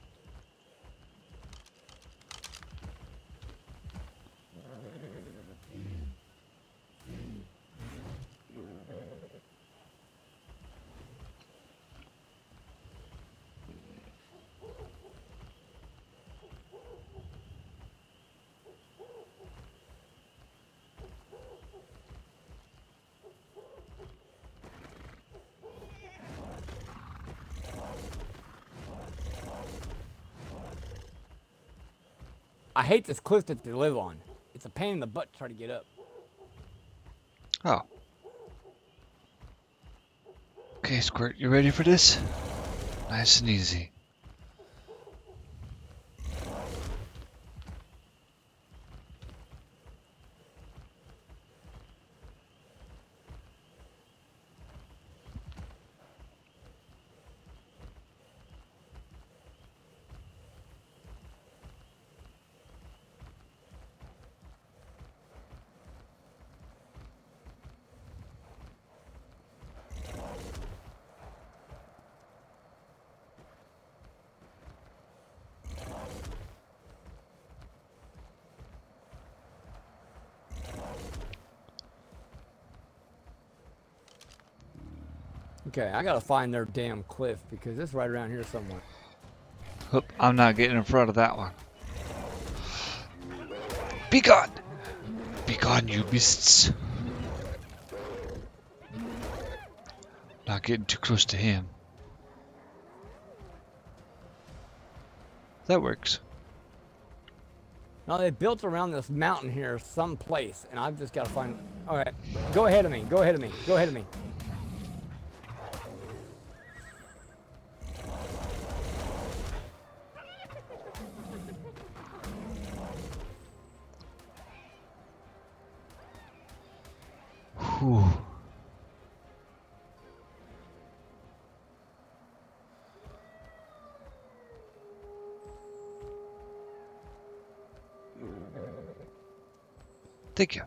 I hate this cliff that they live on. It's a pain in the butt to try to get up. Oh. Okay, Squirt, you ready for this? Nice and easy. Okay, I gotta find their damn cliff because it's right around here somewhere. Oop, I'm not getting in front of that one. Be gone! Be gone, you beasts! Not getting too close to him. That works. Now they built around this mountain here someplace, and I've just gotta find. All right, go ahead of me. Go ahead of me. Go ahead of me. Whew. Thank you.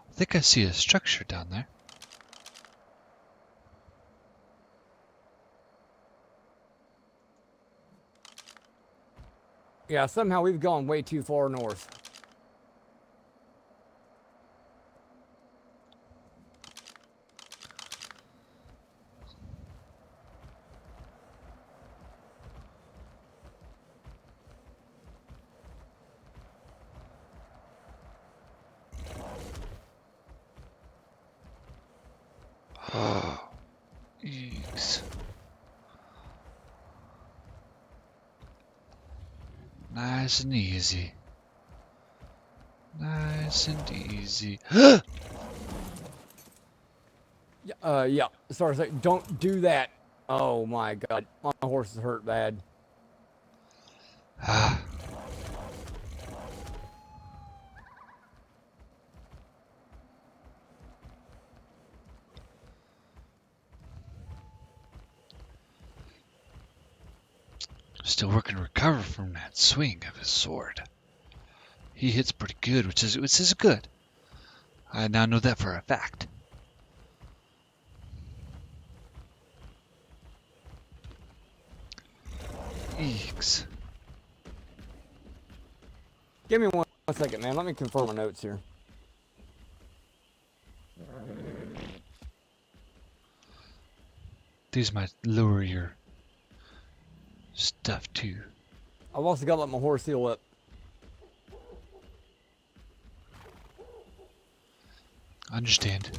I think I see a structure down there. Yeah, somehow we've gone way too far north. Eeks. Nice and easy. Nice and easy. Yeah. Sorry, don't do that. Oh my God, my horse is hurt bad. Ah. Still working to recover from that swing of his sword. He hits pretty good, which is good. I now know that for a fact. Eeks. Give me one second, man. Let me confirm my notes here. These might lower your stuff too. I've also got to let my horse heal up. I understand.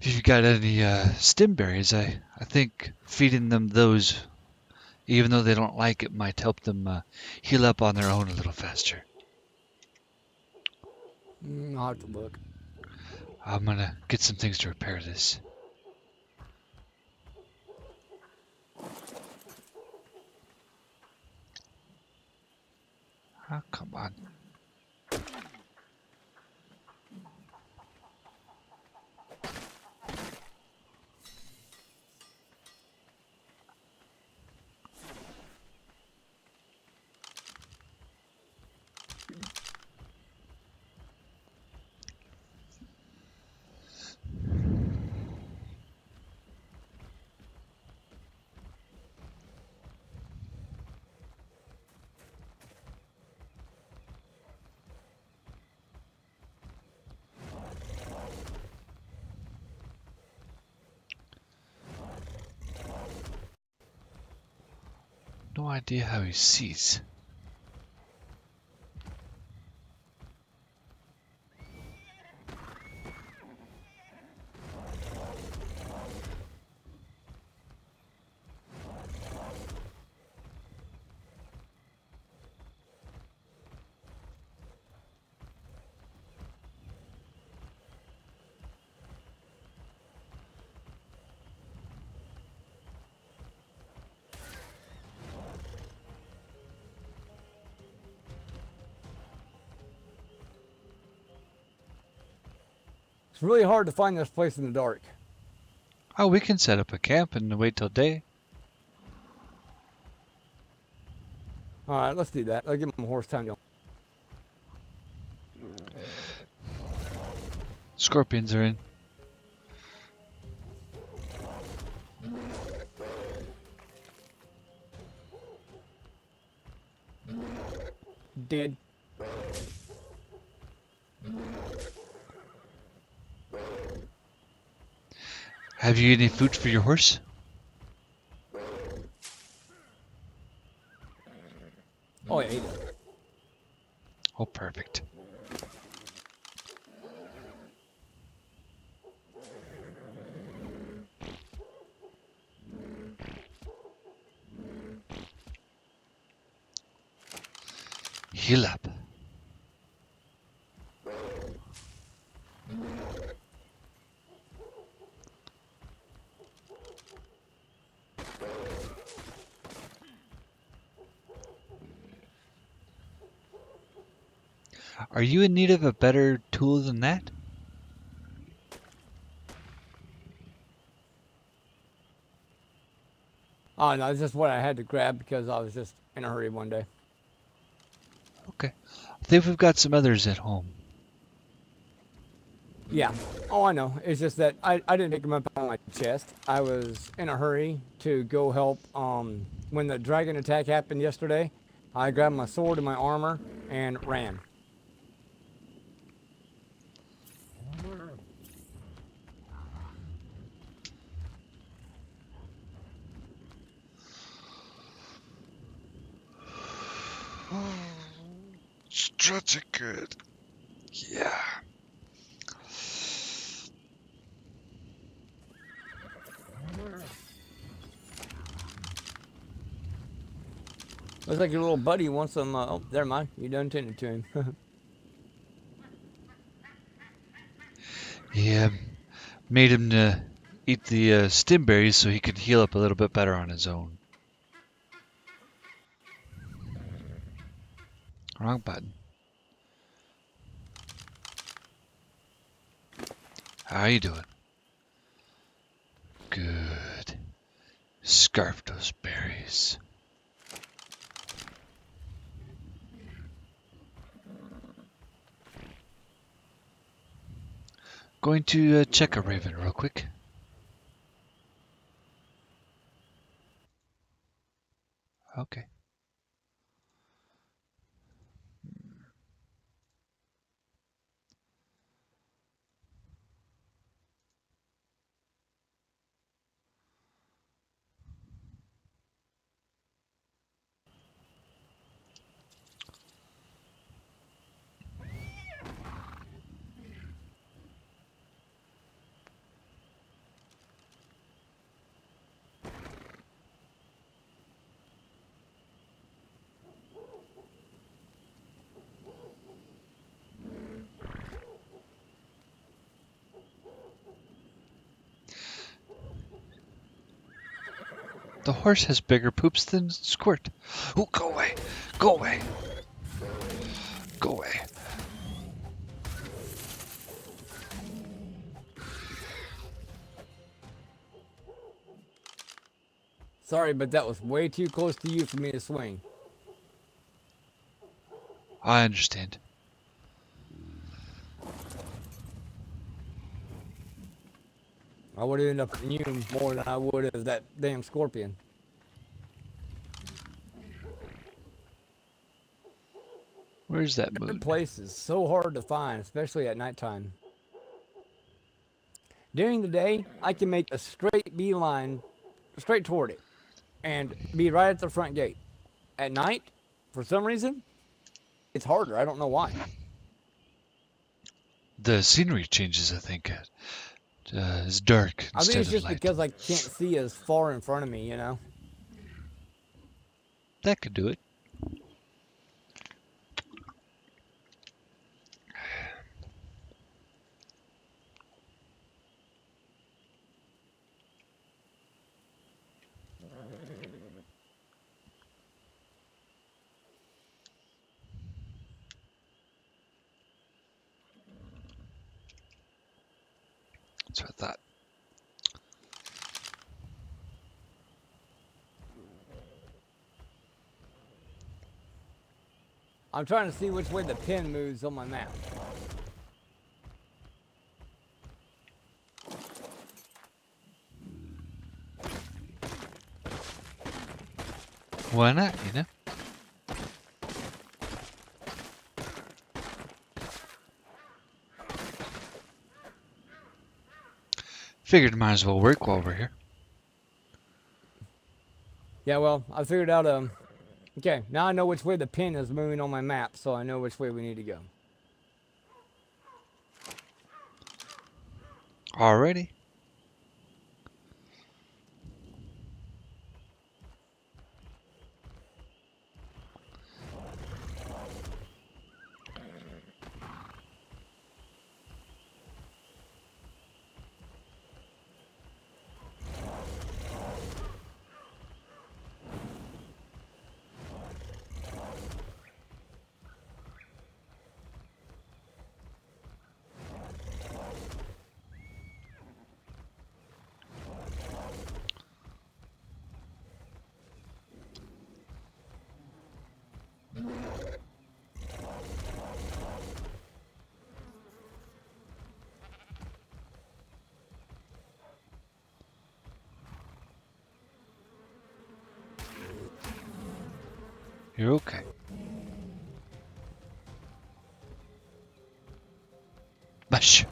If you've got any stem berries, I think feeding them those, even though they don't like it, might help them heal up on their own a little faster. I'll have to look. I'm gonna get some things to repair this. Oh, come on. no idea how he sees. It's really hard to find this place in the dark. Oh, we can set up a camp and wait till day. All right, let's do that. I'll give him a horse time to. Scorpions are in. Dead. Have you any food for your horse? Oh, I ate it. Oh, perfect. Heal up. Are you in need of a better tool than that? Oh, no, it's just what I had to grab because I was just in a hurry one day. Okay. I think we've got some others at home. Yeah. Oh, I know. It's just that I didn't pick them up on my chest. I was in a hurry to go help. When the dragon attack happened yesterday, I grabbed my sword and my armor and ran. Struts are good. Yeah. Looks like your little buddy wants some. Oh, never mind. You done tended to him. Yeah. Made him to eat the stim berries so he could heal up a little bit better on his own. Wrong button. How you doing? Good. Scarf those berries. Going to check a raven real quick. Okay. The horse has bigger poops than Squirt. Oh, go away! Go away! Go away! Sorry, but that was way too close to you for me to swing. I understand. I would have ended up hitting you more than I would have that damn scorpion. Where's that Good moon? place is so hard to find, especially at nighttime. During the day, I can make a straight beeline straight toward it and be right at the front gate. at night, for some reason, it's harder. I don't know why. The scenery changes, I think. It's dark I think instead it's of just light. because I can't see as far in front of me, you know? That could do it. That's what I thought. I'm trying to see which way the pin moves on my map. Why not, you know? Figured might as well work while we're here. Yeah, well, I figured out, okay, now I know which way the pin is moving on my map, so I know which way we need to go. Alrighty. You're okay. Mush.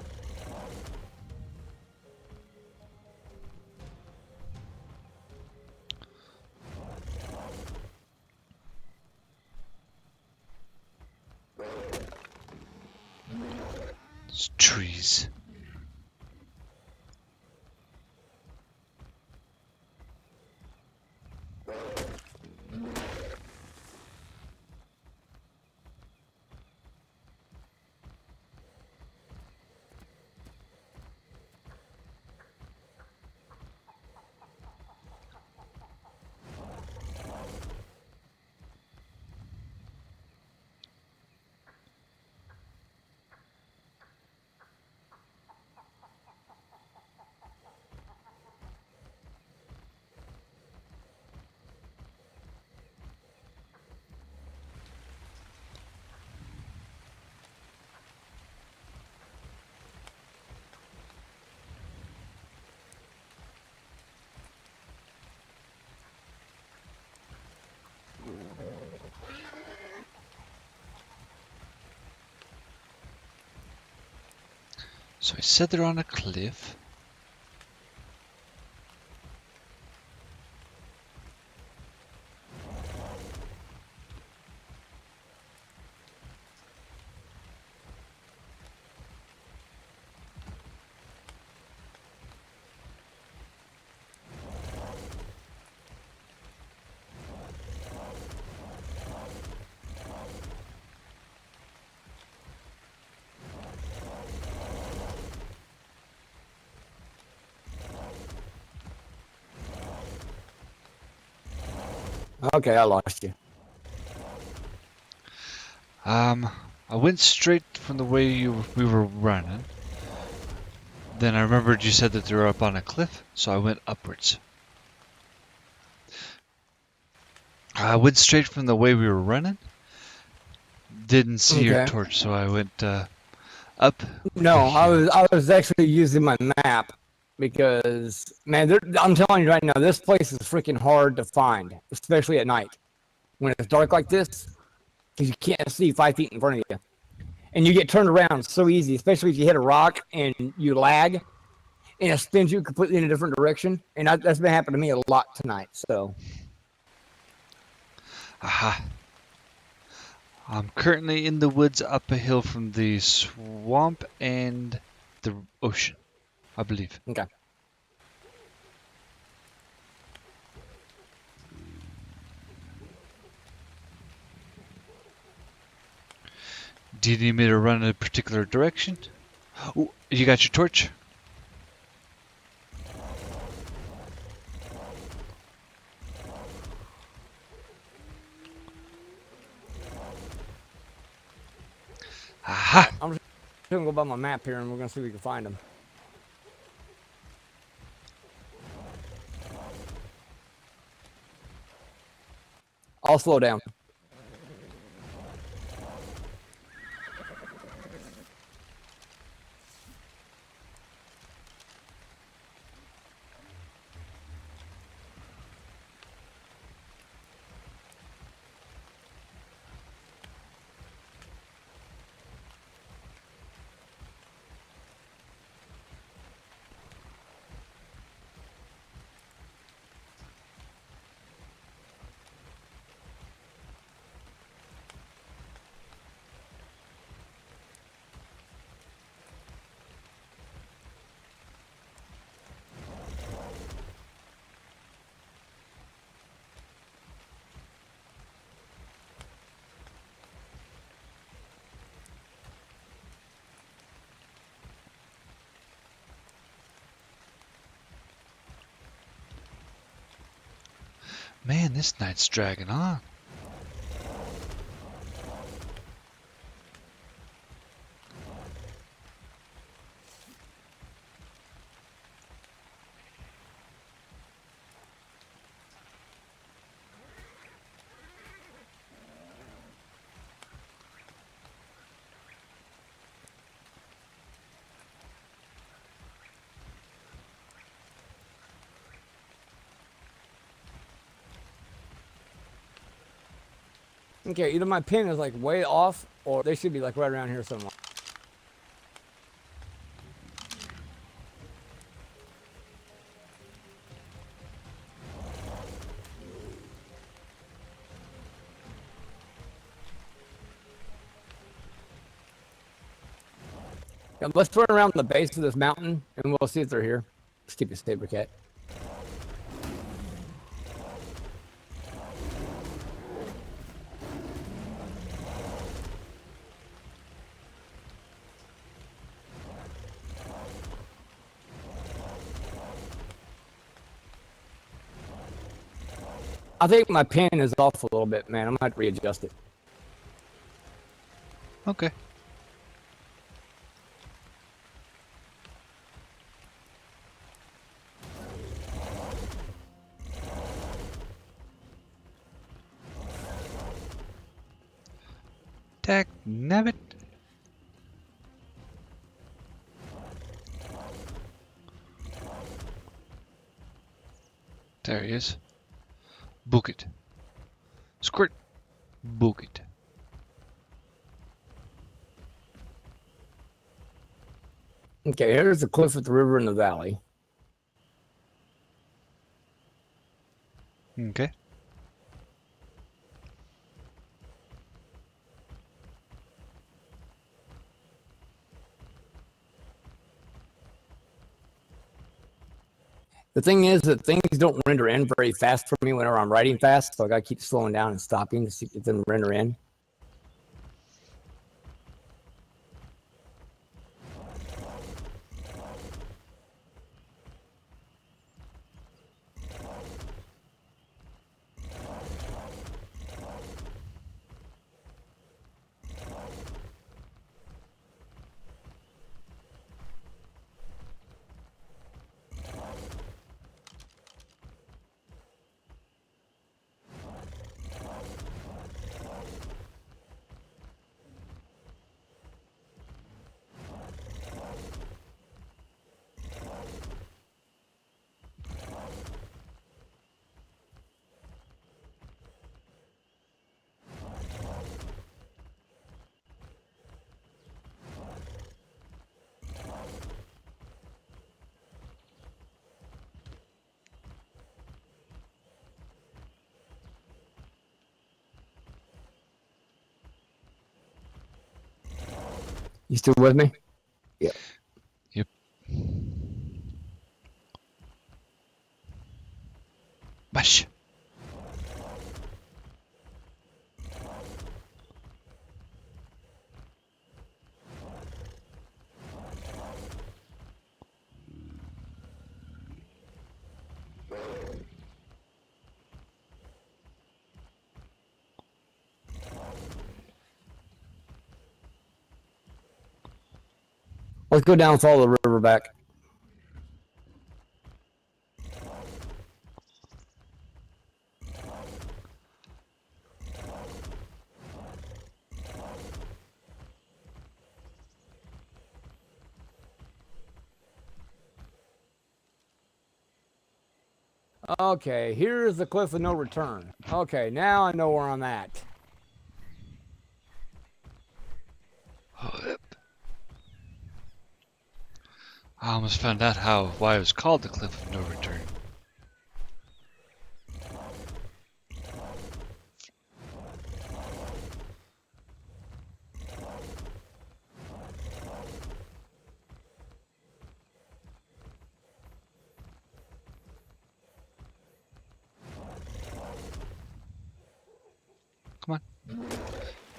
It's trees. So I said they're on a cliff. Okay, I lost you. I went straight from the way we were running. Then I remembered you said that they were up on a cliff, so I went upwards. I went straight from the way we were running. Didn't see your Okay. torch, so I went up. No, the hill. I was actually using my map because, man, I'm telling you right now, this place is freaking hard to find, especially at night when it's dark like this, because you can't see 5 feet in front of you, and you get turned around so easy, especially if you hit a rock and you lag, and it spins you completely in a different direction. And that's been happening to me a lot tonight. So Aha. I'm currently in the woods up a hill from the swamp and the ocean, I believe. Okay. Do you need me to run in a particular direction? Oh, you got your torch? Aha! Alright, I'm just gonna go by my map here and we're gonna see if we can find them. I'll slow down. Man, this night's dragging on. Okay, either my pin is like way off or they should be like right around here somewhere. Yeah, let's run around the base of this mountain and we'll see if they're here. Stupid saber cat. I think my pin is off a little bit, man. I'm gonna have to readjust it. Okay. Dagnabbit. There he is. Book it. Squirt. Book it. Okay, here's the cliff with the river in the valley. Okay. The thing is that things don't render in very fast for me whenever I'm writing fast, so I gotta keep slowing down and stopping to see if them render in. You still with me? Yep. Yep. Mush. Let's go down and follow the river back. Okay, here's the cliff of no return. Okay, now I know where I'm at. I almost found out why it was called the Cliff of No Return. Come on.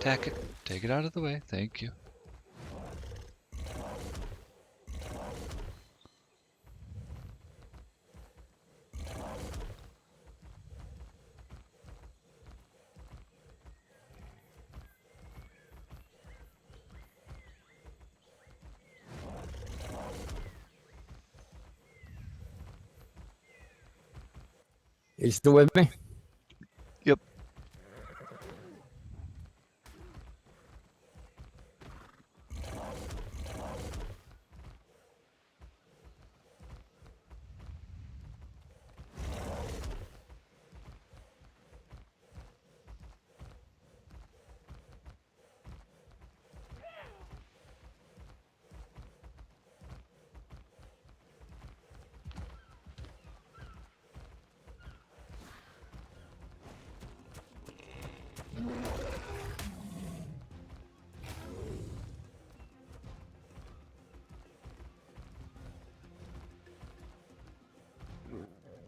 Tack it. Take it out of the way. Thank you. You still with me? Yep.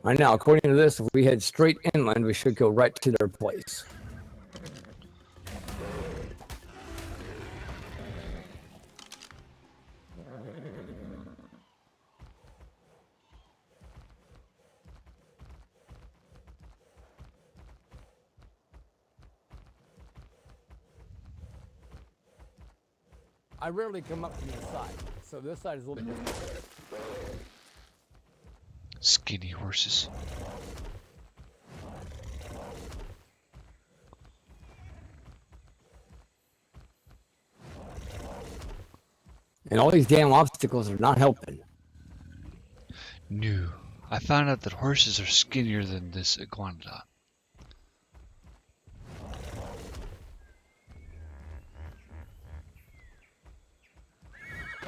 Right now, according to this, if we head straight inland, we should go right to their place. I rarely come up from this side, so this side is a little bit different. Skinny horses. And all these damn obstacles are not helping. No. I found out that horses are skinnier than this iguanodon.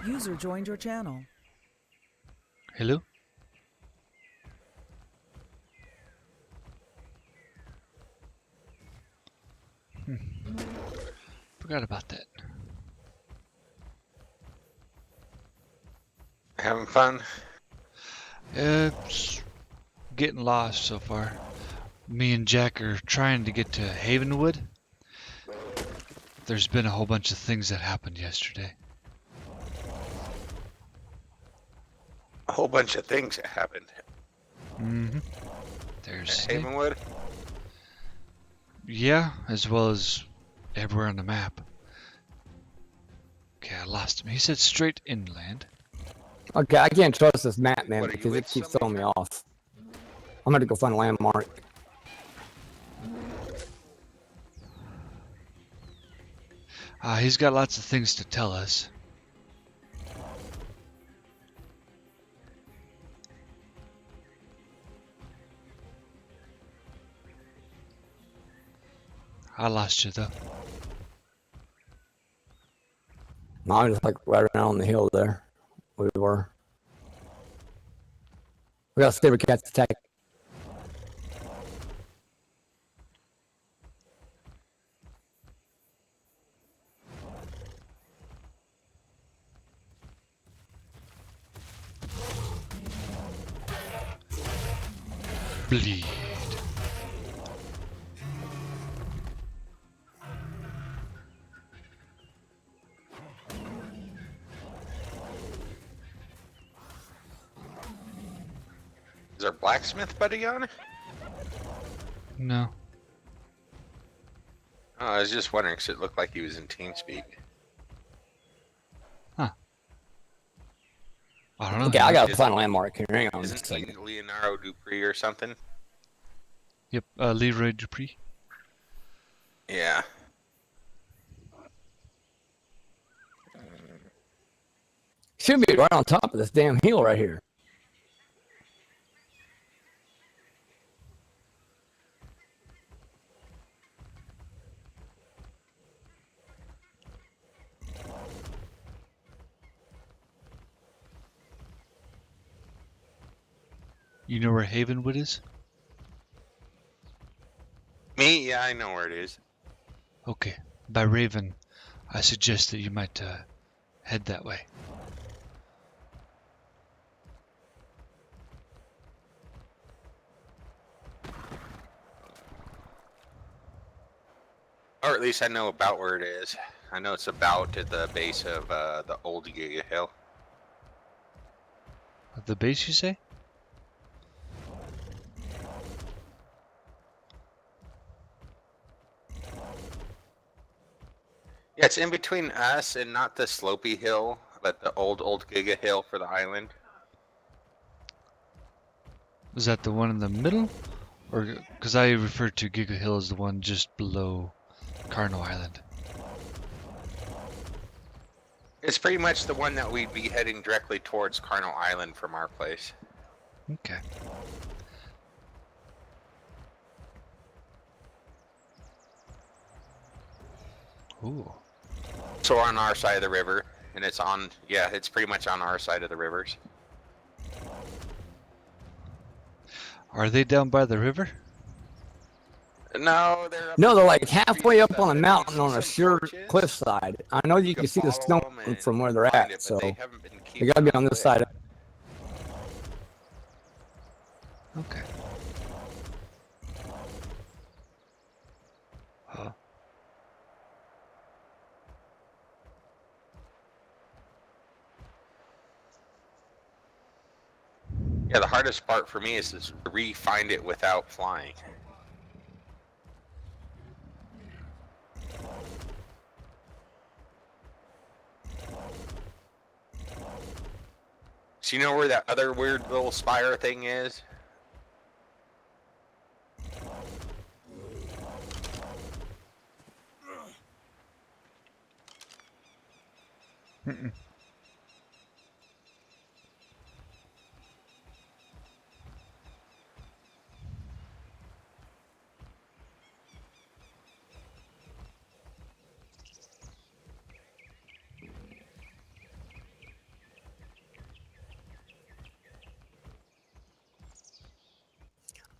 User joined your channel. Hello? Forgot about that. Having fun? It's getting lost so far. Me and Jack are trying to get to Havenwood. There's been a whole bunch of things that happened yesterday. A whole bunch of things that happened. Mm-hmm. There's Havenwood? yeah, as well as everywhere on the map. Okay, I lost him. He said straight inland. Okay, I can't trust this map, man, What, are you because it with keeps somebody, throwing me friend? off. I'm gonna go find a landmark. He's got lots of things to tell us. I lost you though. No, I'm just like right around on the hill there. We were. We got saber cats attack. Bleed. Is our blacksmith buddy on? No. Oh, I was just wondering because it looked like he was in TeamSpeak. I don't know. Okay, I gotta Isn't find a he- landmark here. Hang on just a Isn't he second. Leonardo Dupree or something? Yep, Leroy Dupree. Yeah. Should be right on top of this damn hill right here. You know where Havenwood is? Me? Yeah, I know where it is. Okay. By Raven, I suggest that you might head that way. Or at least I know about where it is. I know it's about at the base of the old Giga Hill. At the base, you say? Yeah, it's in between us and not the slopey hill, but the old Giga Hill for the island. Is that the one in the middle? Or because I refer to Giga Hill as the one just below Carno Island. It's pretty much the one that we'd be heading directly towards Carno Island from our place. Okay. Ooh. So we're on our side of the river, and it's on, yeah, it's pretty much on our side of the rivers. Are they down by the river? No, they're up No, in they're the like trees halfway and up on stuff. the You mountain see on a some sheer torches? cliffside. I know you can see the snow follow 'em from where and they're find at, it, so but they haven't been they keeping gotta be on them this lit. side. Okay. Huh. Yeah, the hardest part for me is to re-find it without flying. So you know where that other weird little spire thing is? Mm-mm.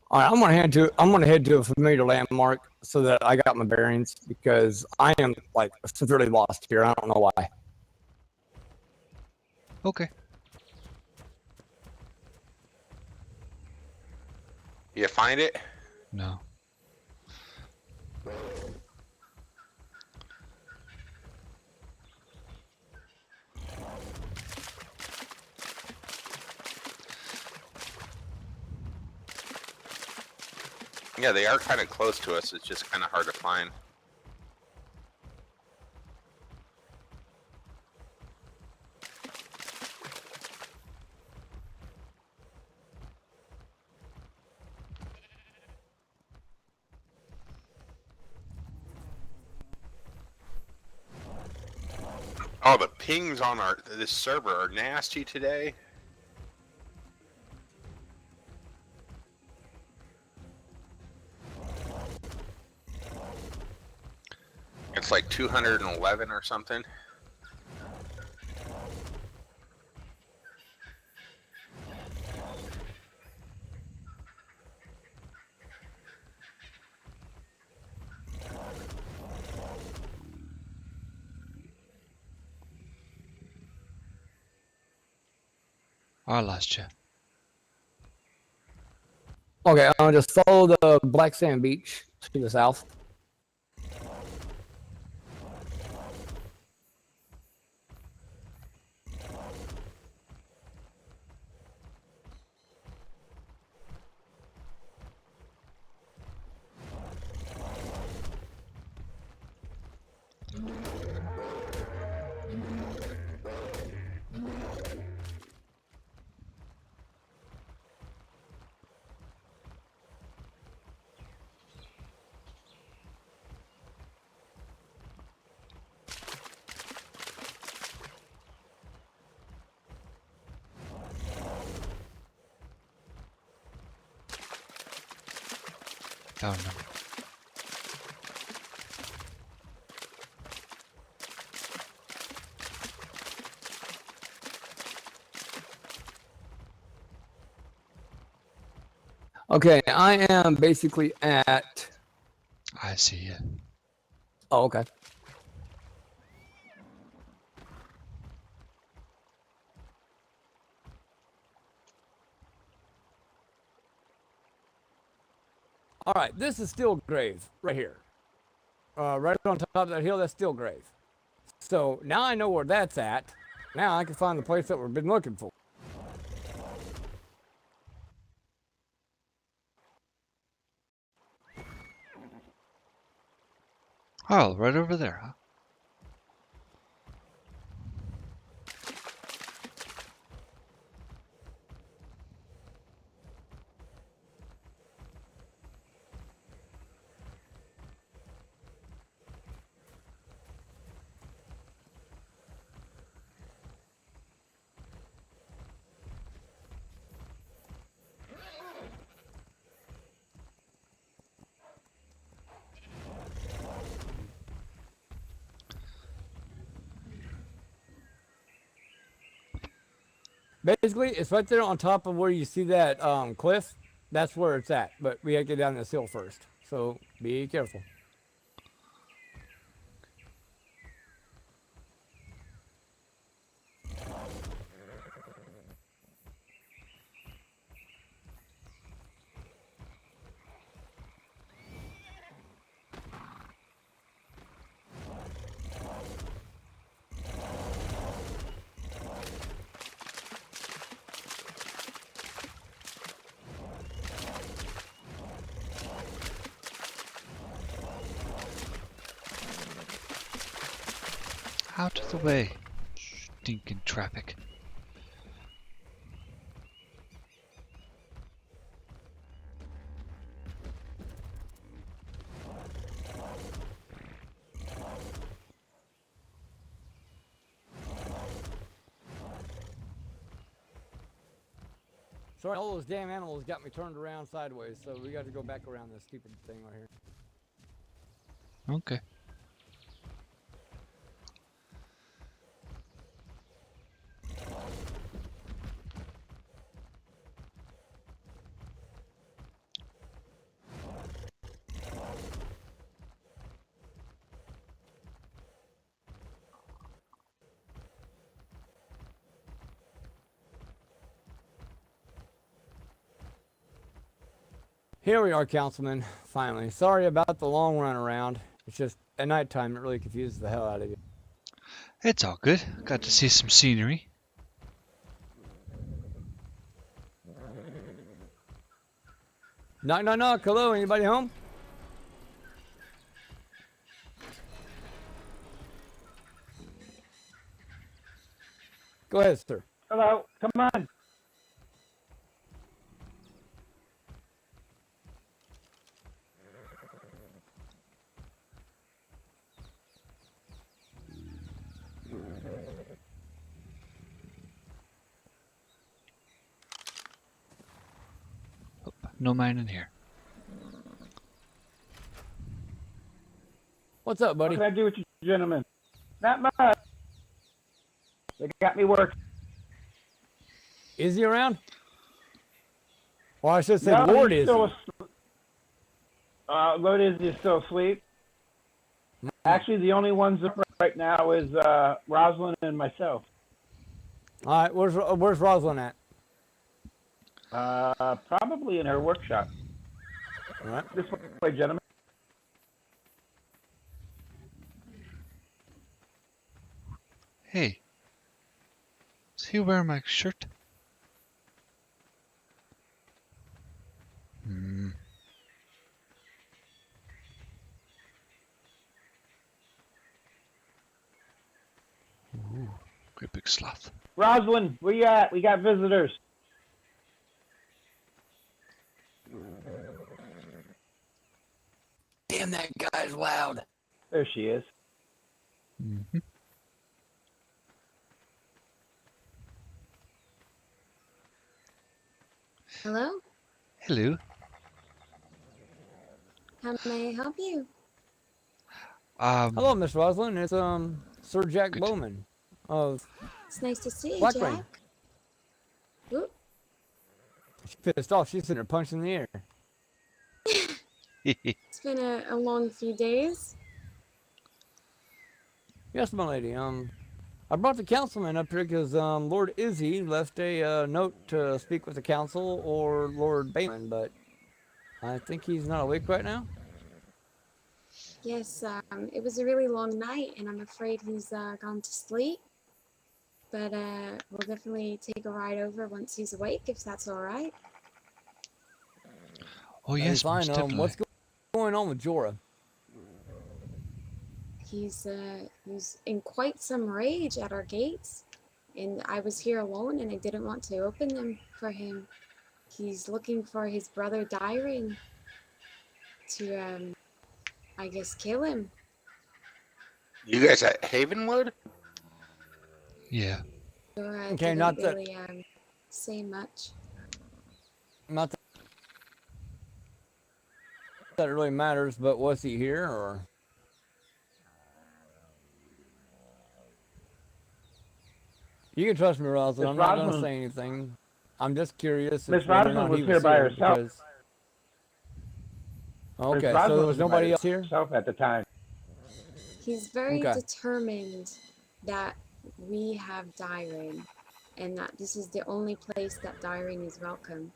All right, I'm gonna head to a familiar landmark so that I got my bearings because I am like severely lost here. I don't know why. Okay. You find it? No. Yeah, they are kind of close to us. It's just kind of hard to find. Oh, the pings on this server are nasty today. It's like 211 or something. I lost you. Okay, I'll just follow the black sand beach to the south. Found them. Okay, I am basically at. I see you. Oh, okay. All right, this is still grave right here. Right on top of that hill, that's still grave. So now I know where that's at. Now I can find the place that we've been looking for. Oh, right over there, huh? Basically, it's right there on top of where you see that cliff. That's where it's at. But we have to get down this hill first. So be careful. Out of the way. Stinking traffic. Sorry, all those damn animals got me turned around sideways, so we got to go back around this stupid thing right here. Okay. Here we are, Councilman. Finally. Sorry about the long run around. It's just at nighttime it really confuses the hell out of you. It's all good. Got to see some scenery. Knock, knock, knock. Hello, anybody home? Go ahead, sir. Hello, come on. No mine in here. What's up, What buddy? can I do with you gentlemen? Not much. They got me working. Is he around? Or I should say, No, Lord he's is still he? Lord is still asleep. Actually, the only ones up right now is Rosalind and myself. All right, where's Rosalind at? Probably in her workshop. All right. This way, gentlemen. Hey, is he wearing my shirt? Hmm. Ooh, great big sloth. Rosalind, where you at? We got visitors. Damn, that guy's loud. There she is. Mm-hmm. Hello? Hello. How may I help you? Hello, Miss Rosalind. It's Sir Jack Good. Bowman of It's nice to see you, Blackrain. Jack. Oop. She's pissed off. She's sitting there punching the air. It's been a long few days. Yes, my lady. I brought the councilman up here because Lord Izzy left a note to speak with the council or Lord Bayman, but I think he's not awake right now. Yes, it was a really long night, and I'm afraid he's gone to sleep. But we'll definitely take a ride over once he's awake, if that's all right. Oh That'd be yes, fine. most definitely. What's going on with Jorah? He's in quite some rage at our gates, and I was here alone, and I didn't want to open them for him. He's looking for his brother Dyring to, I guess, kill him. You guys at Havenwood? Yeah. Dora Okay, didn't not that- really say much. Not that it really matters, but was he here or? You can trust me, Rosalind. I'm Miss not going to Rosalind- say anything. I'm just curious. Miss if whether or Rosalind not was he here by herself. because- Miss Okay, so Rosalind there was by nobody else here? herself at the time. He's very Okay. determined that we have Dyring, and that this is the only place that Dyring is welcome.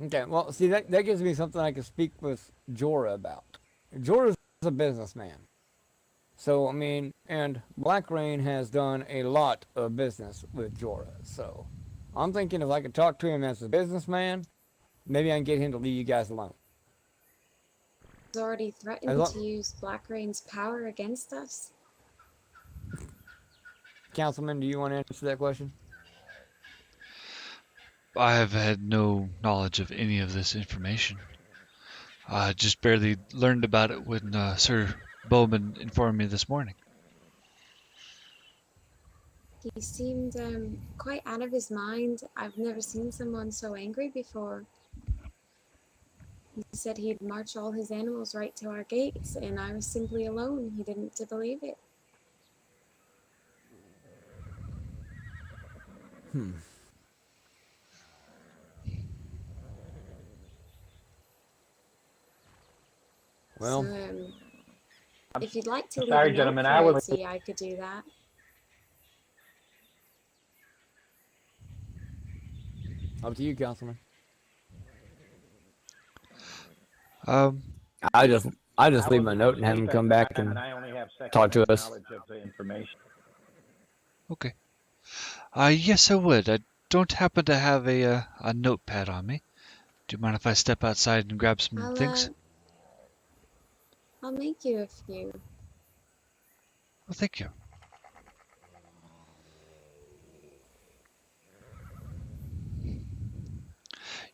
Okay, well, see, that gives me something I can speak with Jorah about. Jorah's a businessman. So, I mean, and Blackrain has done a lot of business with Jorah. So, I'm thinking if I could talk to him as a businessman, maybe I can get him to leave you guys alone. He's already threatened As to use Blackrain's power against us. Councilman, do you want to answer that question? I have had no knowledge of any of this information. I just barely learned about it when Sir Bowman informed me this morning. He seemed quite out of his mind. I've never seen someone so angry before. He said he'd march all his animals right to our gates, and I was simply alone. He didn't believe it. Well, So, if you'd like to leave sorry, a note gentlemen, for I was- Itzy, I could do that. up to you, Councilman. I just leave my note and have him come back and I only have talk to us. knowledge of the information. Okay. Yes, I would. I don't happen to have a notepad on me. Do you mind if I step outside and grab some things? I'll make you a few. Well, thank you.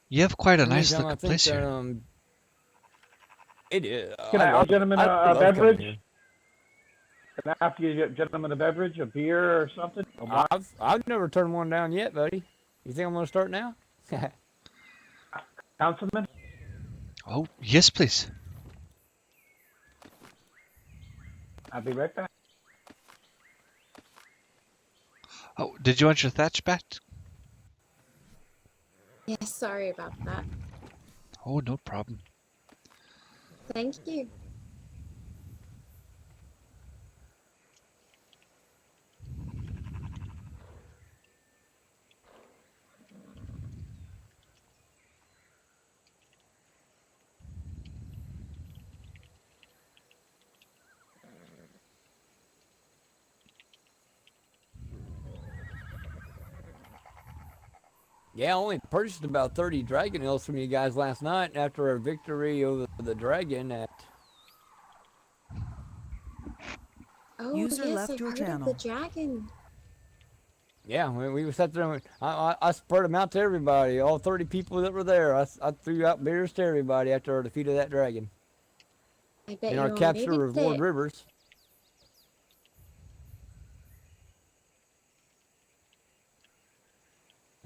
You have quite a nice Meantime, I looking think place that, here. It is. Can I offer gentlemen a love coming beverage? here. Can I offer you gentlemen a beverage, a beer or something? I've never turned one down yet, buddy. You think I'm gonna start now? Councilman? Oh, yes, please. I'll be right back. Oh, did you want your thatch bat? Yes, sorry about that. Oh, no problem. Thank you. Yeah, I only purchased about 30 dragon hills from you guys last night after our victory over the dragon at... Oh, User yes, left I've your heard of the channel. dragon. Yeah, we sat there and I spread them out to everybody, all 30 people that were there. I threw out beers to everybody after our defeat of that dragon. I bet And you our all made capture it of Lord fit. Rivers.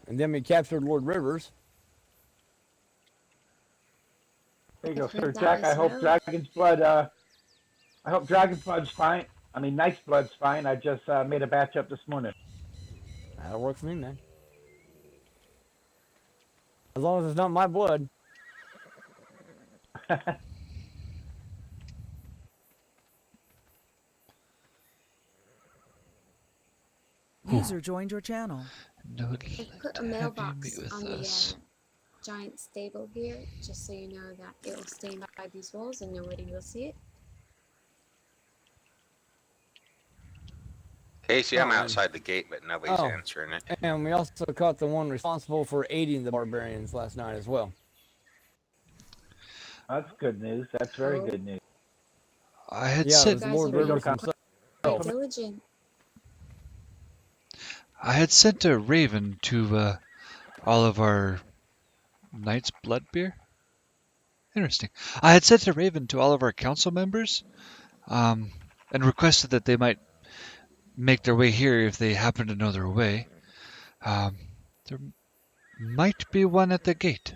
And then we captured Lord Rivers. There you go, I've Sir heard that Jack. as well. I hope Dragon's Blood's fine. I mean, Knight's Blood's fine. I just made a batch up this morning. That'll work for me, man. As long as it's not my blood. User joined your channel. No, I've put a have you mailbox meet with on the us. giant stable here, just so you know that it will stay by these walls and nobody will see it. Casey, I'm Oh, outside the gate, but nobody's oh. answering it. And we also caught the one responsible for aiding the barbarians last night as well. That's good news. That's very good news. I had Yeah, it sent was You guys Lord are Rivers being himself. very diligent. I had sent a raven to all of our Knight's Blood beer. Interesting. I had sent a raven to all of our council members, and requested that they might make their way here if they happen to know their way. There might be one at the gate.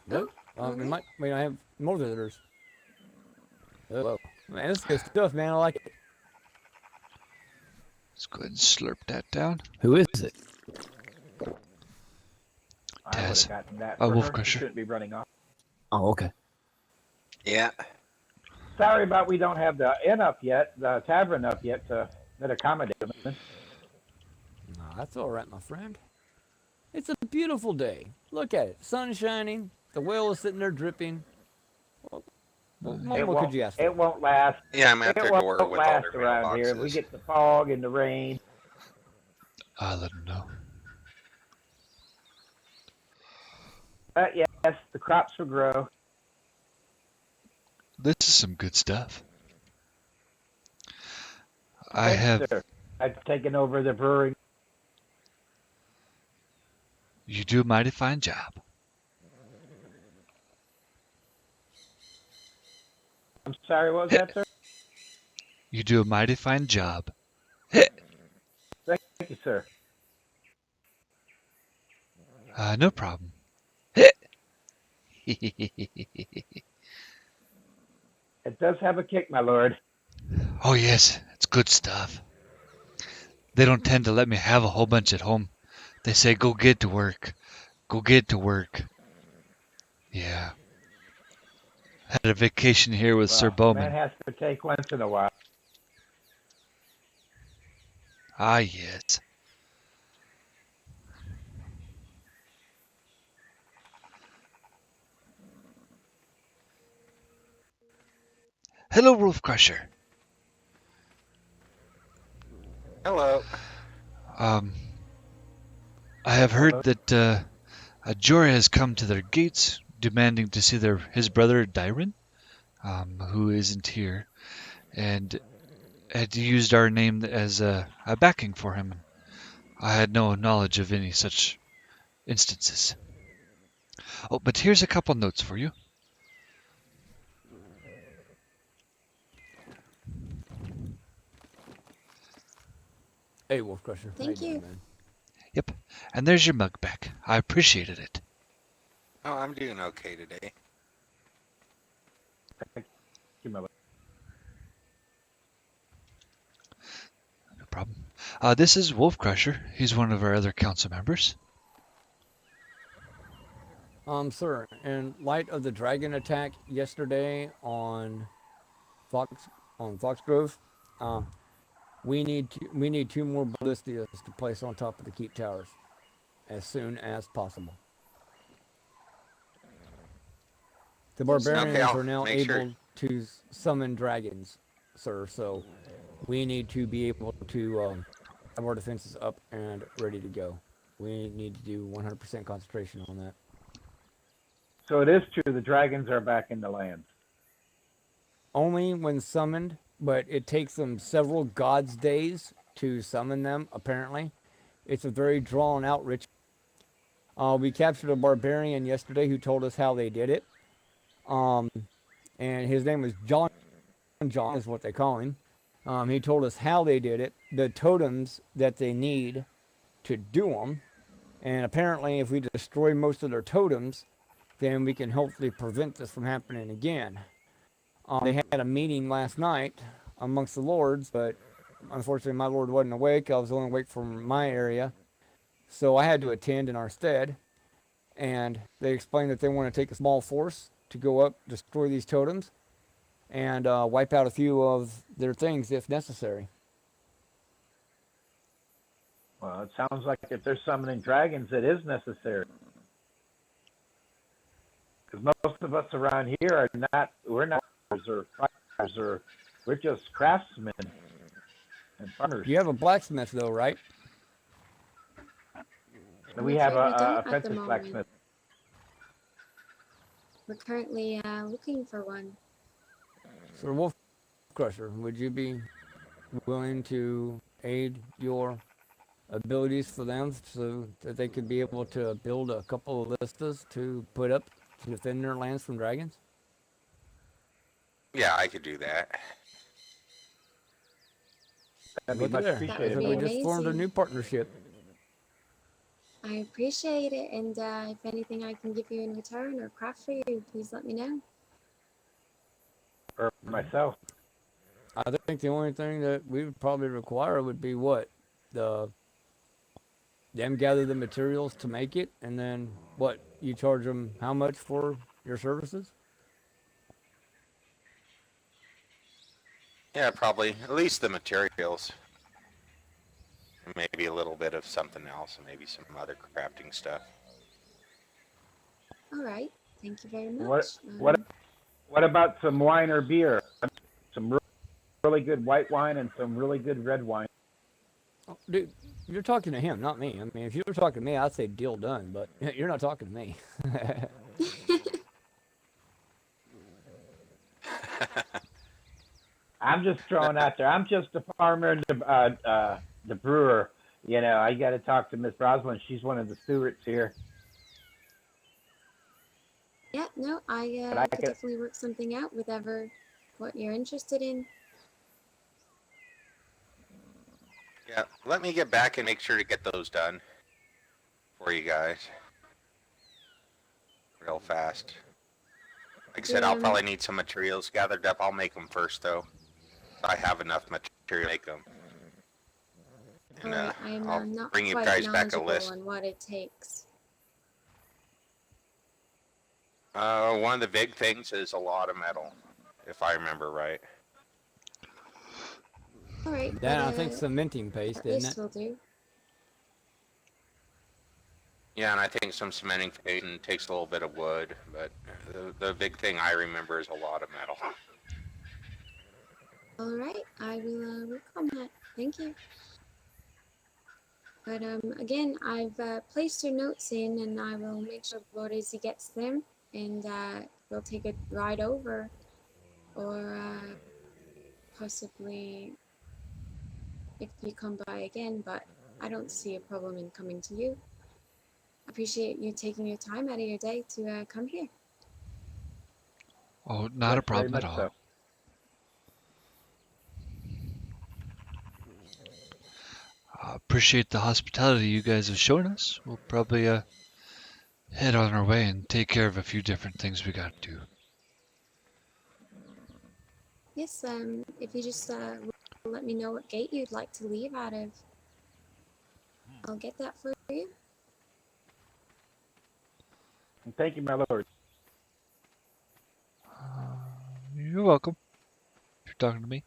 Nope. okay. We have more visitors. Hello. Man, this is good stuff, man. I like it. Let's go ahead and slurp that down. Who is it? I would Taz. have gotten that Oh, for Wolf her. She Crusher. shouldn't be running off. Oh, okay. Yeah. Sorry about we don't have the inn up yet, the tavern up yet to accommodate them. No, that's all right, my friend. It's a beautiful day. Look at it. Sun shining. The well is sitting there dripping. Well, what could you ask for? It won't last. Yeah, I'm at It their won't door with all last their around here. We mailboxes. get the fog and the rain. I'll let him know. But yes, the crops will grow. This is some good stuff. Thanks, sir. I've taken over the brewing. You do a mighty fine job. I'm sorry, what was that, sir? You do a mighty fine job. Thank you, sir. No problem. It does have a kick, my lord. Oh yes, it's good stuff. They don't tend to let me have a whole bunch at home. They say go get to work. Go get to work. Yeah. Had a vacation here with Sir Man Bowman. has to take once in a while. Ah yes. Hello, Wolf Crusher. Hello. I have heard that Jorah has come to their gates, demanding to see his brother Dyron, who isn't here, and had used our name as a backing for him. I had no knowledge of any such instances. Oh, but here's a couple notes for you. Hey, Wolf Crusher. How Thank doing, you. man? Yep, and there's your mug back. I appreciated it. Oh, I'm doing okay today. Thank you, my lord. No problem. This is Wolf Crusher. He's one of our other council members. Sir, in light of the dragon attack yesterday on Foxgrove, we need 2 more ballistas to place on top of the keep towers as soon as possible. The barbarians Okay, I'll are now make able sure. to summon dragons, sir. So we need to be able to have our defenses up and ready to go. We need to do 100% concentration on that. So it is true the dragons are back in the land. Only when summoned, but it takes them several gods' days to summon them, apparently. It's a very drawn out ritual. We captured a barbarian yesterday who told us how they did it. And his name was John is what they call him. He told us how they did it, the totems that they need to do them. And apparently, if we destroy most of their totems, then we can hopefully prevent this from happening again. They had a meeting last night amongst the lords, but unfortunately my lord wasn't awake. I was only awake from my area. So I had to attend in our stead. And they explained that they want to take a small force to go up, destroy these totems, and wipe out a few of their things if necessary. Well, it sounds like if they're summoning dragons, it is necessary. Because most of us around here are not, we're not or fighters, or we're just craftsmen and farmers. You have a blacksmith though, right? And we I'm have afraid we don't a at the apprentice moment. blacksmith. We're currently looking for one. So Wolf Crusher, would you be willing to aid your abilities for them so that they could be able to build a couple of listas to put up to defend their lands from dragons? Yeah, I could do that. That'd be Look much at there. appreciated. We just formed a amazing. new partnership. I appreciate it, and if anything I can give you in return or craft for you, please let me know. For myself. I think the only thing that we would probably require would be what? Them gather the materials to make it, and then what? You charge them how much for your services? Yeah, probably. At least the materials. Maybe a little bit of something else, and maybe some other crafting stuff. All right. Thank you very much. What about some wine or beer? Some really good white wine and some really good red wine. Oh, dude, you're talking to him, not me. I mean, if you were talking to me, I'd say deal done, but you're not talking to me. I'm just throwing out there. I'm just a farmer and the brewer. You know, I got to talk to Miss Roslyn. She's one of the stewards here. Yeah, no, I I could could- definitely work something out with what you're interested in. Yeah, let me get back and make sure to get those done for you guys. Real fast. Like I said, I'll probably need some materials gathered up. I'll make them first, though. I have enough material to make them. And All right, I am I'll not bring you quite guys back a knowledgeable list. on what it takes. One of the big things is a lot of metal, if I remember right. All right. Then I think cementing paste, isn't This it? will do. Yeah, and I think some cementing paste and takes a little bit of wood, but the big thing I remember is a lot of metal. All right, I will work on that. Thank you. But again, I've placed your notes in, and I will make sure Lord Izzy gets them, and we'll take a ride over, or possibly if you come by again. But I don't see a problem in coming to you. I appreciate you taking your time out of your day to come here. Oh, not a Yes, very problem at much all. so. Appreciate the hospitality you guys have shown us. We'll probably head on our way and take care of a few different things we got to do. Yes, if you just let me know what gate you'd like to leave out of, I'll get that for you. And thank you, my lord. You're welcome. If you're talking to me.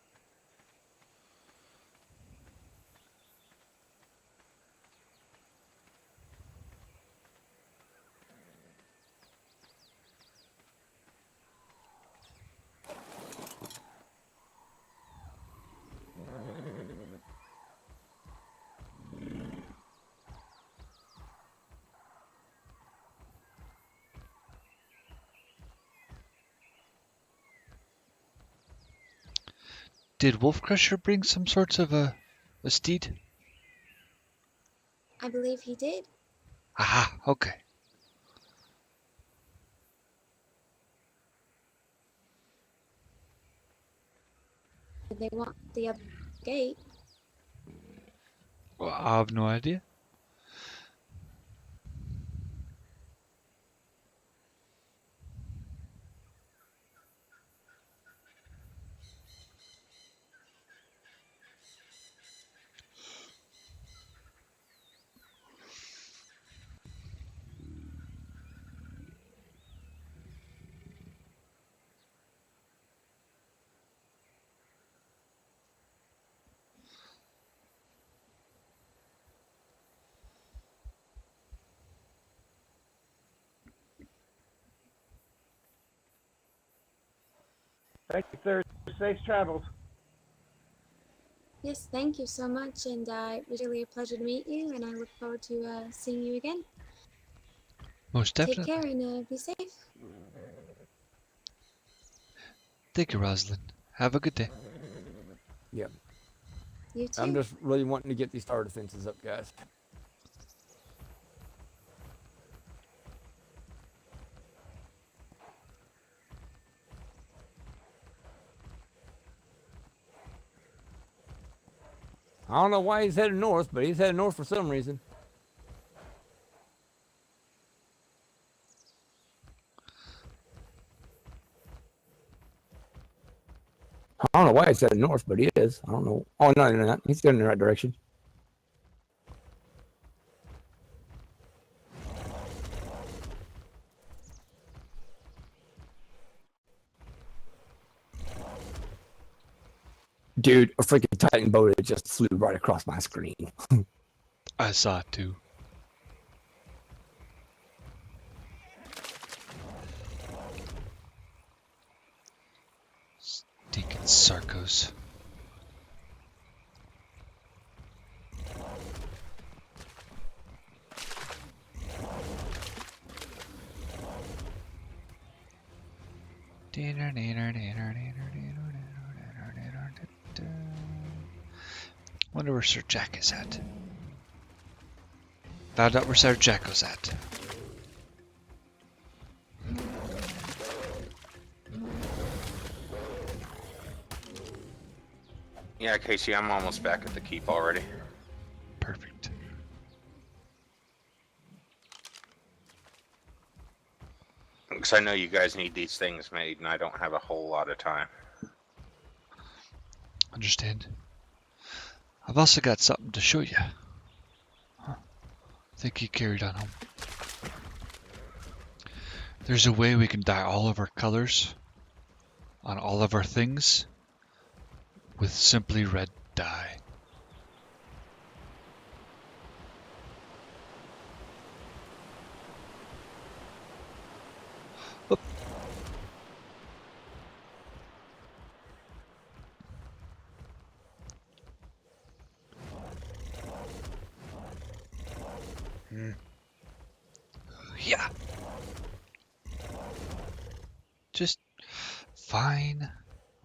Did Wolf Crusher bring some sorts of a steed? I believe he did. Aha, okay. Did they want the other gate? Well, I have no idea. Thank you, sir. Safe travels. Yes, thank you so much, and it was really a pleasure to meet you, and I look forward to seeing you again. Most Take definitely. care and be safe. Thank you, Rosalind. Have a good day. Yep. You too. I'm just really wanting to get these tower defenses up, guys. I don't know why he's headed north, but he's headed north for some reason. I don't know why he's headed north, but he is. I don't know. Oh, no. He's going in the right direction. Dude, a freaking Titan boat just flew right across my screen. I saw it too. Stinking Sarcos. Wonder where Sir Jack is at. Found out where Sir Jack was at. Yeah, Casey, I'm almost back at the keep already. Perfect. Because I know you guys need these things made, and I don't have a whole lot of time. Understand. I've also got something to show you. Huh. I think he carried on home. There's a way we can dye all of our colors on all of our things with simply red dye. Oop. Yeah. Just fine.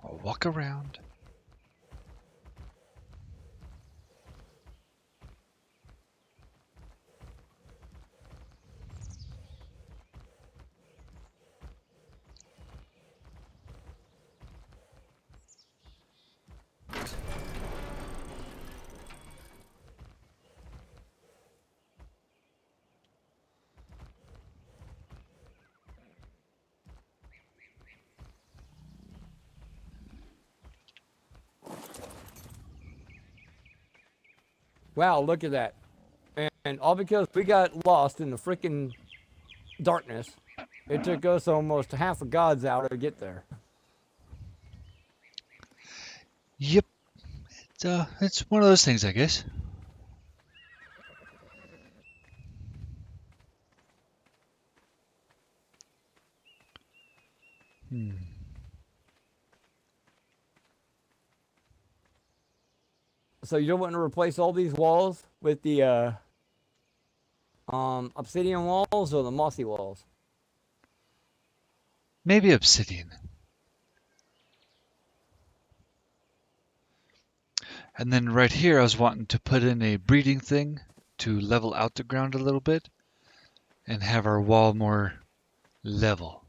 I'll walk around. Wow, look at that. And all because we got lost in the freaking darkness. It took us almost half a God's hour to get there. Yep. It's one of those things, I guess. So you don't want to replace all these walls with the obsidian walls or the mossy walls? Maybe obsidian. And then right here, I was wanting to put in a breeding thing to level out the ground a little bit and have our wall more level.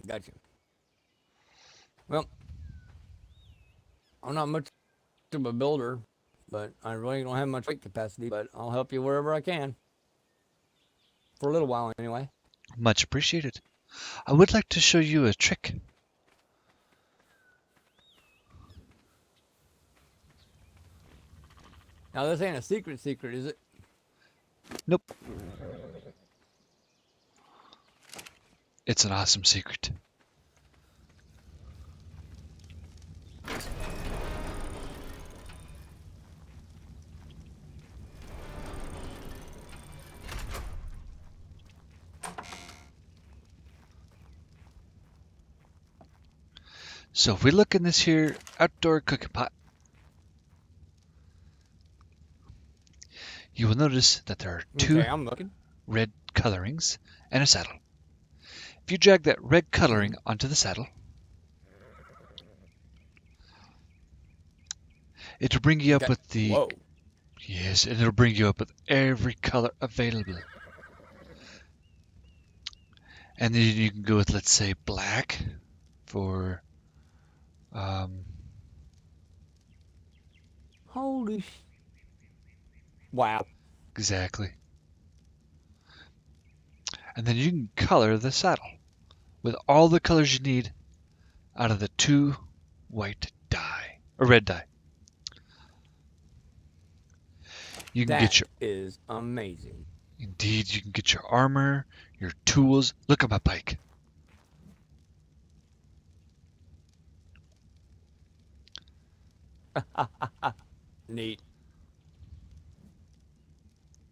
Gotcha. Well, I'm not much of a builder, but I really don't have much weight capacity, but I'll help you wherever I can. For a little while, anyway. Much appreciated. I would like to show you a trick. Now, this ain't a secret, is it? Nope. It's an awesome secret. So if we look in this here outdoor cooking pot, you will notice that there are two Okay, I'm looking. red colorings and a saddle. If you drag that red coloring onto the saddle, it'll bring you up with the... Whoa. Yes, and it'll bring you up with every color available. And then you can go with, let's say, black for... Holy wow. Exactly. And then you can color the saddle with all the colors you need out of the 2 white dye, or red dye. You can get your... is amazing. Indeed, you can get your armor, your tools. Look at my bike. Neat.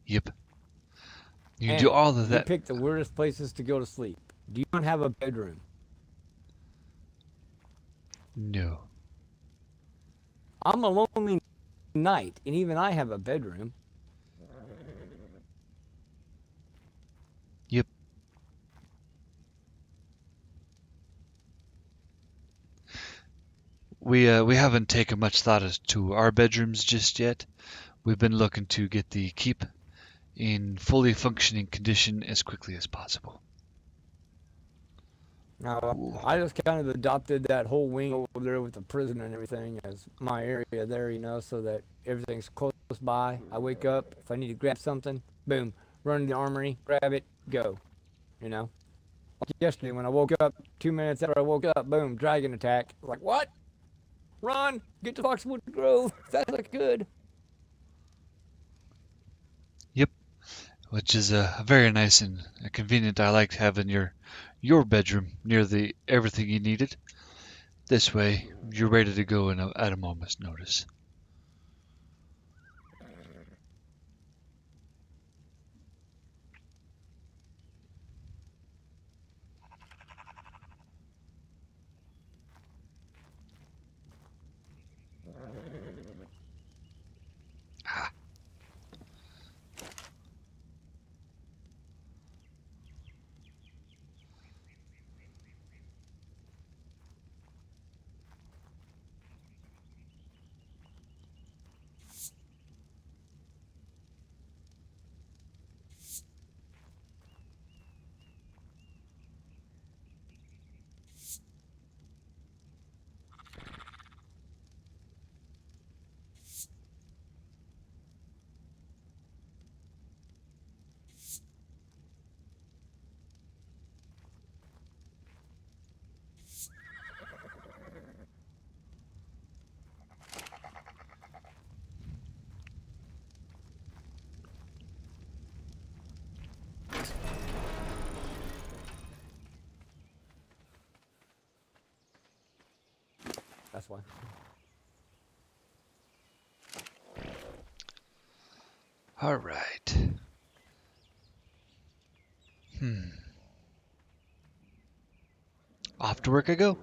Yep. You can And do all of you that. pick the weirdest places to go to sleep. Do you not have a bedroom? No. I'm a lonely knight, and even I have a bedroom. Yep. We haven't taken much thought as to our bedrooms just yet. We've been looking to get the keep in fully functioning condition as quickly as possible. Now, Ooh. I just kind of adopted that whole wing over there with the prison and everything as my area there, you know, so that everything's close by. I wake up, if I need to grab something, boom, run to the armory, grab it, go, you know. Like yesterday when I woke up, 2 minutes after I woke up, boom, dragon attack. Like, what? Run, get to Foxwood Grove. That's like good. Yep. Which is very nice and convenient. I like having your bedroom near the everything you needed. This way, you're ready to go at a moment's notice. Ah. That's why. All right. Off to work I go.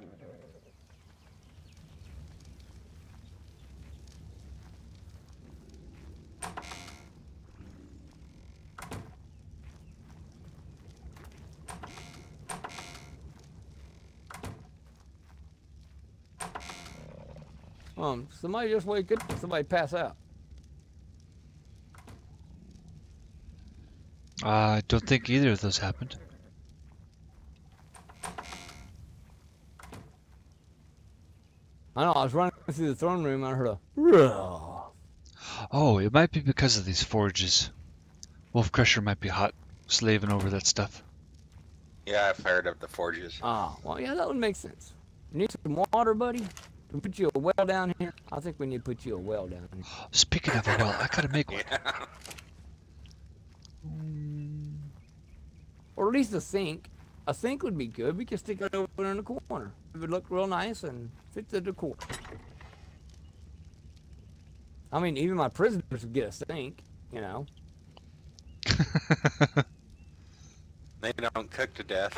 Somebody just wake up, somebody pass out. I don't think either of those happened. I know, I was running through the throne room and I heard a roar. Oh, it might be because of these forges. Wolf Crusher might be hot, slaving over that stuff. Yeah, I've heard of the forges. Ah, well, yeah, that would make sense. You need some water, buddy? Can we put you a well down here? I think we need to put you a well down here. Speaking of a well, I gotta make one. Yeah. Or at least a sink. A sink would be good. We could stick it over in the corner. It would look real nice and fit the decor. I mean, even my prisoners would get a sink, you know. They don't cook to death.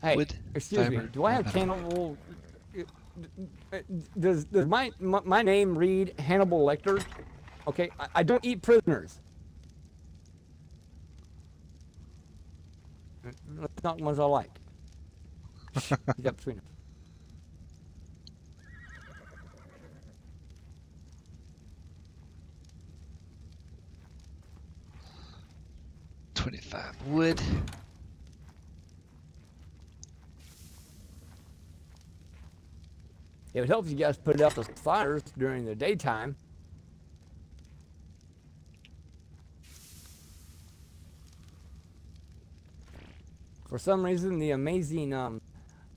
Hey, Wood, excuse me, fiber, do I have metal. Hannibal? Does my name read Hannibal Lecter? Okay, I don't eat prisoners. That's not ones I like. Keep that between us. $25 wood. It would help if you guys put out those fires during the daytime. For some reason, the amazing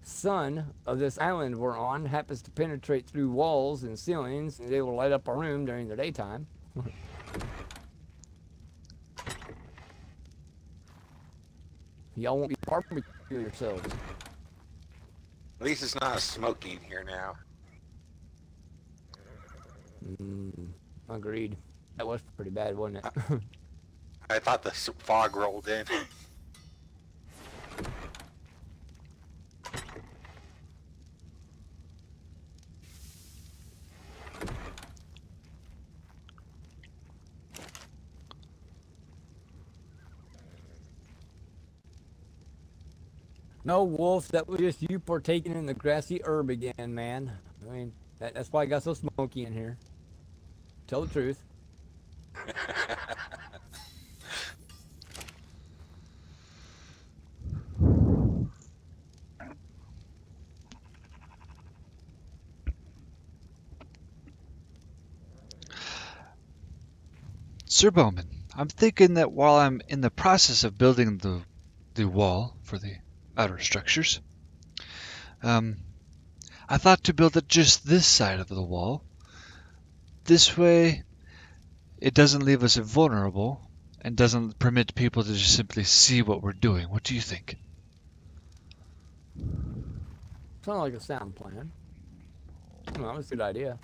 sun of this island we're on happens to penetrate through walls and ceilings and is able to light up our room during the daytime. Y'all won't be barbecuing yourselves. At least it's not smoky in here now. Agreed. That was pretty bad, wasn't it? I thought the fog rolled in. No, Wolf, that was just you partaking in the grassy herb again, man. I mean, that's why I got so smoky in here. Tell the truth. Sir Bowman, I'm thinking that while I'm in the process of building the wall for the outer structures, I thought to build it just this side of the wall. This way, it doesn't leave us vulnerable and doesn't permit people to just simply see what we're doing. What do you think? Sounds like a sound plan. Well, that's a good idea.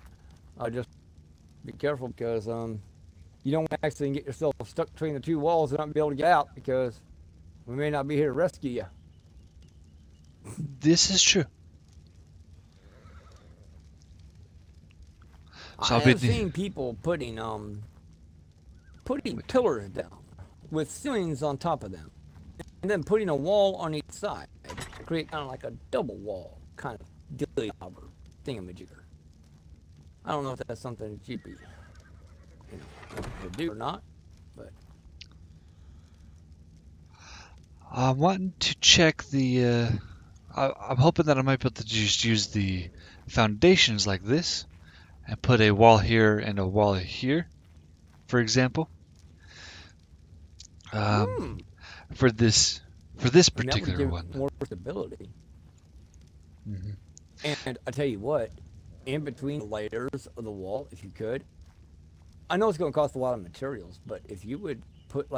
Just be careful because you don't actually get yourself stuck between the two walls and not be able to get out because we may not be here to rescue you. This is true. So I have seen people putting pillars down with ceilings on top of them, and then putting a wall on each side to create kind of like a double wall kind of dilly bobber thingamajigger. I don't know if that's something that you'd be, want to do or not, but I'm wanting to check the. I'm hoping that I might be able to just use the foundations like this and put a wall here and a wall here, for example. For this particular give one. more stability. Mhm. And I tell you what, in between the layers of the wall, if you could, I know it's going to cost a lot of materials, but if you would put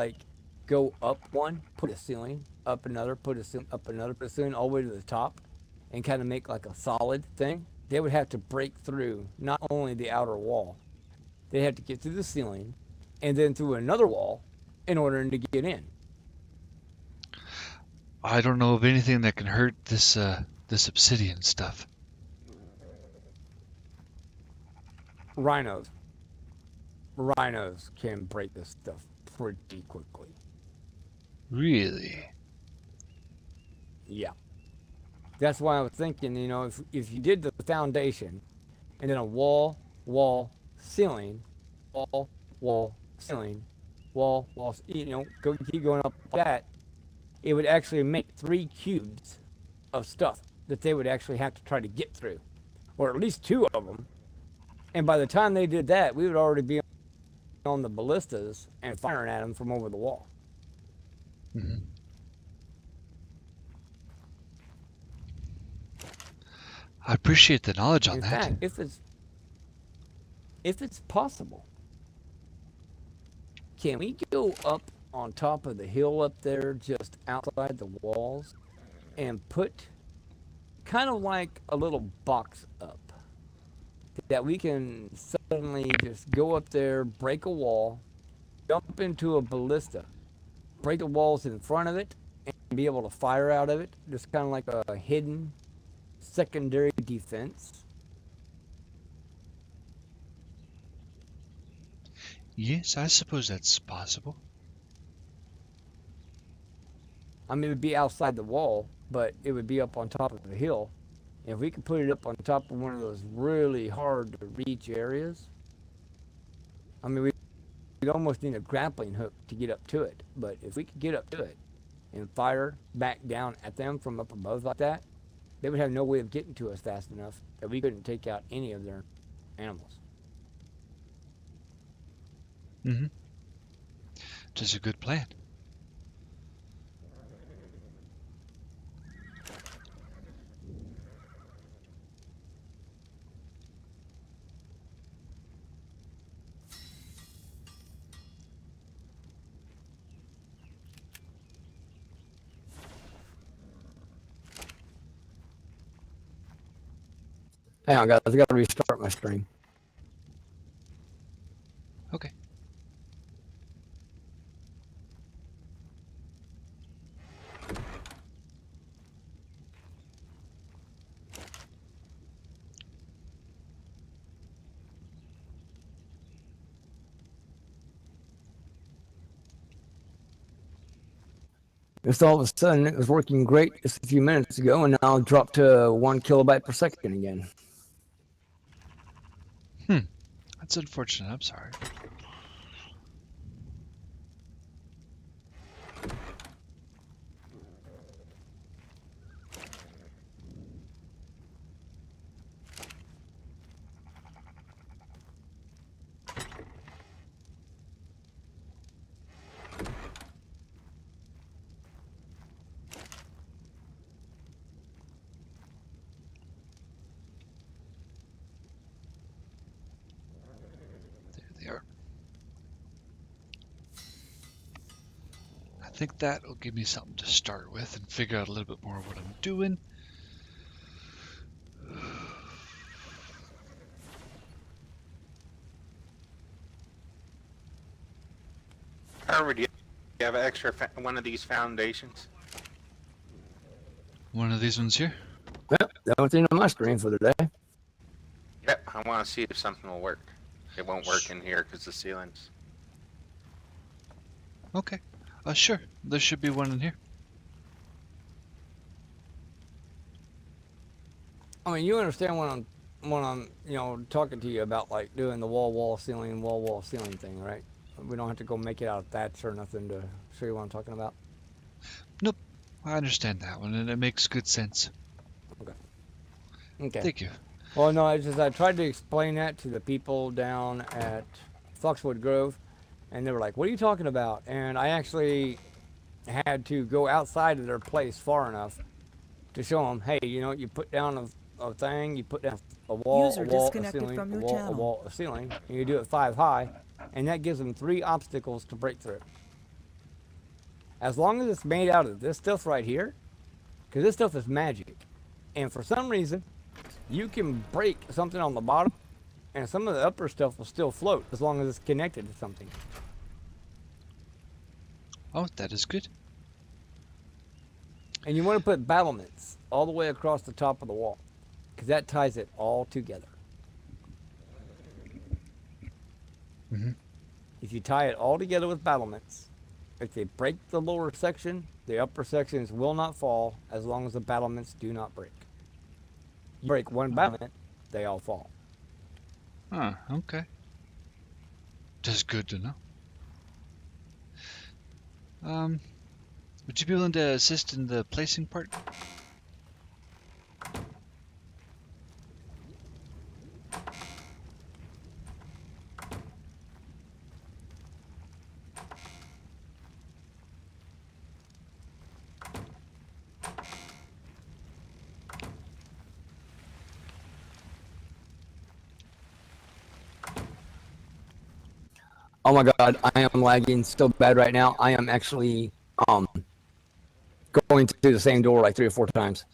go up one, put a ceiling, up another, put a ceiling, up another, put a ceiling all the way to the top, and kind of make like a solid thing, they would have to break through not only the outer wall, they have to get through the ceiling, and then through another wall in order to get in. I don't know of anything that can hurt this obsidian stuff. Rhinos can break this stuff pretty quickly. Really? Yeah. That's why I was thinking, if you did the foundation and then a wall, wall, ceiling, wall, wall, ceiling, wall, wall, keep going up like that, it would actually make 3 cubes of stuff that they would actually have to try to get through, or at least 2 of them. And by the time they did that, we would already be on the ballistas and firing at them from over the wall. Mm-hmm. I appreciate the knowledge on In that. fact, if it's possible, can we go up on top of the hill up there, just outside the walls, and put kind of like a little box up that we can suddenly just go up there, break a wall, jump into a ballista, break the walls in front of it, and be able to fire out of it, just kind of like a hidden secondary defense? Yes, I suppose that's possible. I mean, it would be outside the wall, but it would be up on top of the hill. If we could put it up on top of one of those really hard to reach areas, I mean, we'd almost need a grappling hook to get up to it. But if we could get up to it and fire back down at them from up above like that, they would have no way of getting to us fast enough that we couldn't take out any of their animals. Mm-hmm. Just a good plan. Hang on, guys. I got to restart my stream. Okay. Just all of a sudden, it was working great just a few minutes ago, and now it dropped to 1 kilobyte per second again. That's unfortunate. I'm sorry. There they are. I think that will give me something to start with and figure out a little bit more of what I'm doing. Karver, do you have an extra one of these foundations? One of these ones here. Well, that was the end of my stream for the day. Yep, I want to see if something will work. It won't work in here because the ceilings. Okay. Sure. There should be one in here. I mean, you understand when I'm talking to you about like doing the wall ceiling thing, right? We don't have to go make it out of thatch or nothing to show you what I'm talking about. Nope. I understand that one, and it makes good sense. Okay. Thank you. Well, no, it's just I tried to explain that to the people down at Foxwood Grove, and they were like, "What are you talking about?" And I actually had to go outside of their place far enough to show them, hey, you put down a thing, you put down a wall, User a wall, a disconnected ceiling, from a your wall, a channel. wall, a ceiling, and you do it 5 high, and that gives them 3 obstacles to break through. As long as it's made out of this stuff right here, because this stuff is magic, and for some reason, you can break something on the bottom, and some of the upper stuff will still float as long as it's connected to something. Oh, that is good. And you want to put battlements all the way across the top of the wall, because that ties it all together. Mm-hmm. If you tie it all together with battlements, if they break the lower section, The upper sections will not fall as long as the battlements do not break. You break one battlement, they all fall. Huh, okay. Just good to know. Would you be willing to assist in the placing part? Oh my god, I am lagging so bad right now. I am actually going to the same door like 3 or 4 times.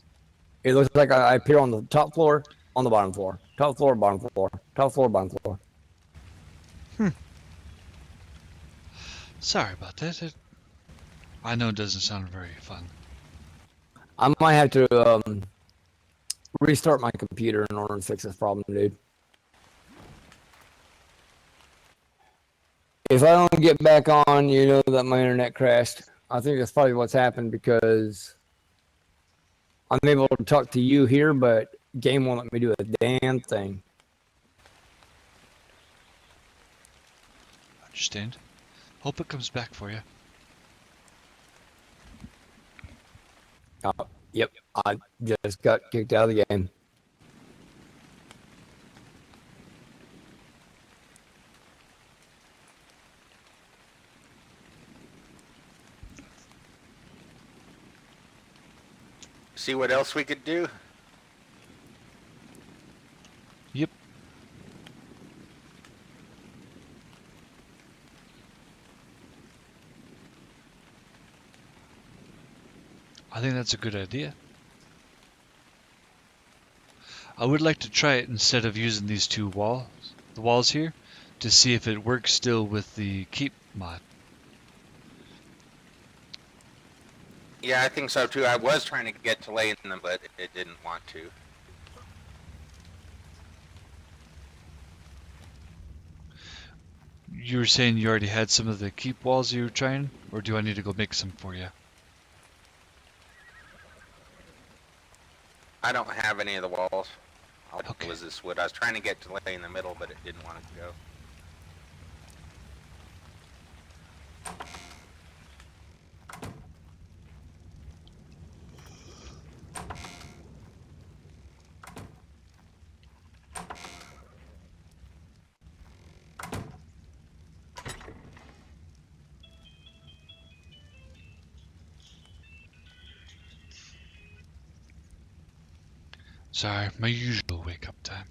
It looks like I appear on the top floor, on the bottom floor, top floor, bottom floor, top floor, bottom floor. Sorry about that. I know it doesn't sound very fun. I might have to restart my computer in order to fix this problem, dude. If I don't get back on, you know that my internet crashed. I think that's probably what's happened because I'm able to talk to you here, but game won't let me do a damn thing. Understand? Hope it comes back for you. Yep, I just got kicked out of the game. See what else we could do? Yep. I think that's a good idea. I would like to try it instead of using these two walls here, to see if it works still with the keep mod. Yeah, I think so too. I was trying to get to laying them, but it didn't want to. You were saying you already had some of the keep walls you were trying, or do I need to go make some for you? I don't have any of the walls. All Okay. was this wood. I was trying to get to lay in the middle, but it didn't want it to go. Sorry, my usual wake up time.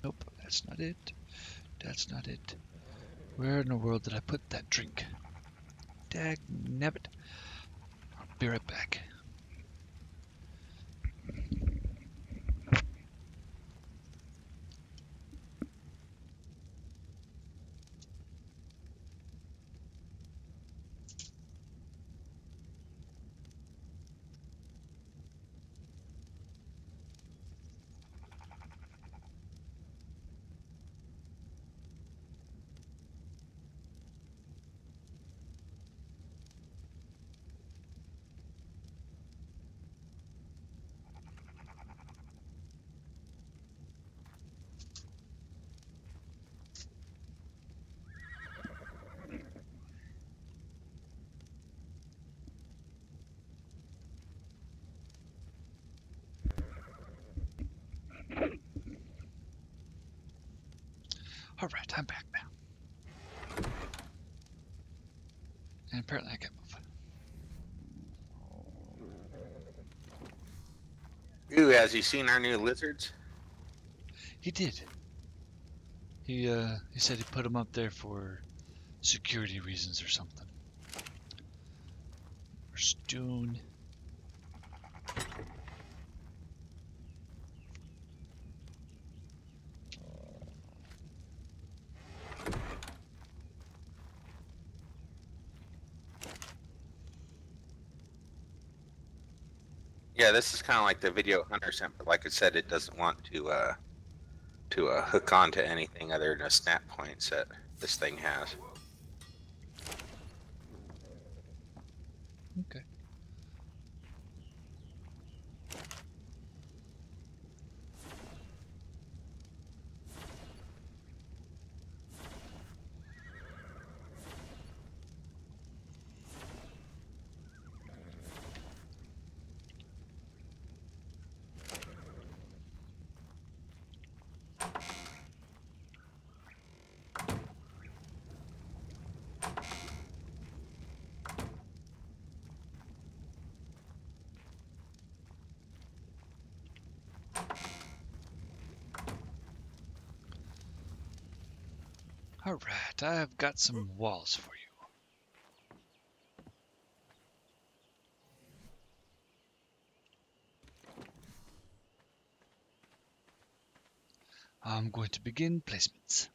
Nope, that's not it. That's not it. Where in the world did I put that drink? Dag nabbit. I'll be right back. Alright, I'm back now. And apparently I can't move. Ooh, has he seen our new lizards? He did. He said he put them up there for security reasons or something. Or stone. Yeah, this is kind of like the video Hunter sent, but like I said, it doesn't want to hook onto anything other than a snap points that this thing has. Okay. All right, I've got some walls for you. I'm going to begin placements.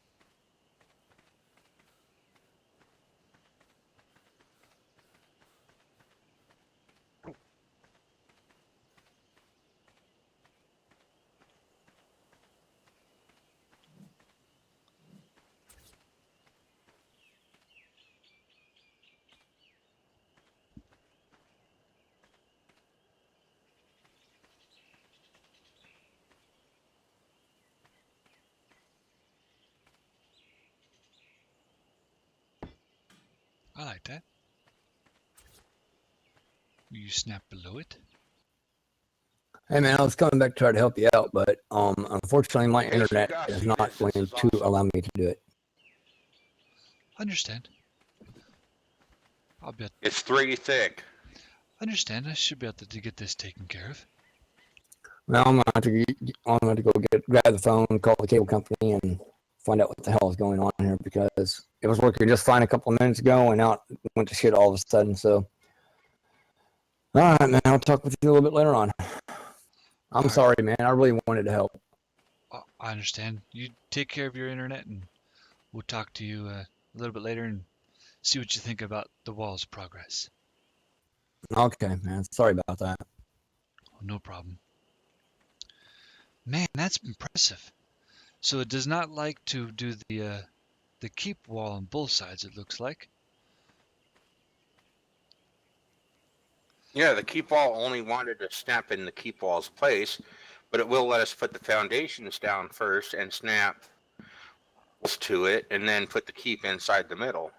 I like that. Will you snap below it? Hey man, I was coming back to try to help you out, but unfortunately my Hey, internet Fugazi, is not this going is to awesome. allow me to do it. Understand. I'll be. It's 3 thick. Understand. I should be able to get this taken care of. Now I'm going to go grab the phone, call the cable company, and find out what the hell is going on here because it was working just fine a couple of minutes ago, and now it went to shit all of a sudden. So, all right, man, I'll talk with you a little bit later on. I'm Alright. sorry, man. I really wanted to help. I understand. You take care of your internet, and we'll talk to you a little bit later and see what you think about the wall's progress. Okay, man. Sorry about that. Oh, no problem. Man, that's impressive. So it does not like to do the keep wall on both sides, it looks like. Yeah, the keep wall only wanted to snap in the keep wall's place, but it will let us put the foundations down first and snap to it, and then put the keep inside the middle.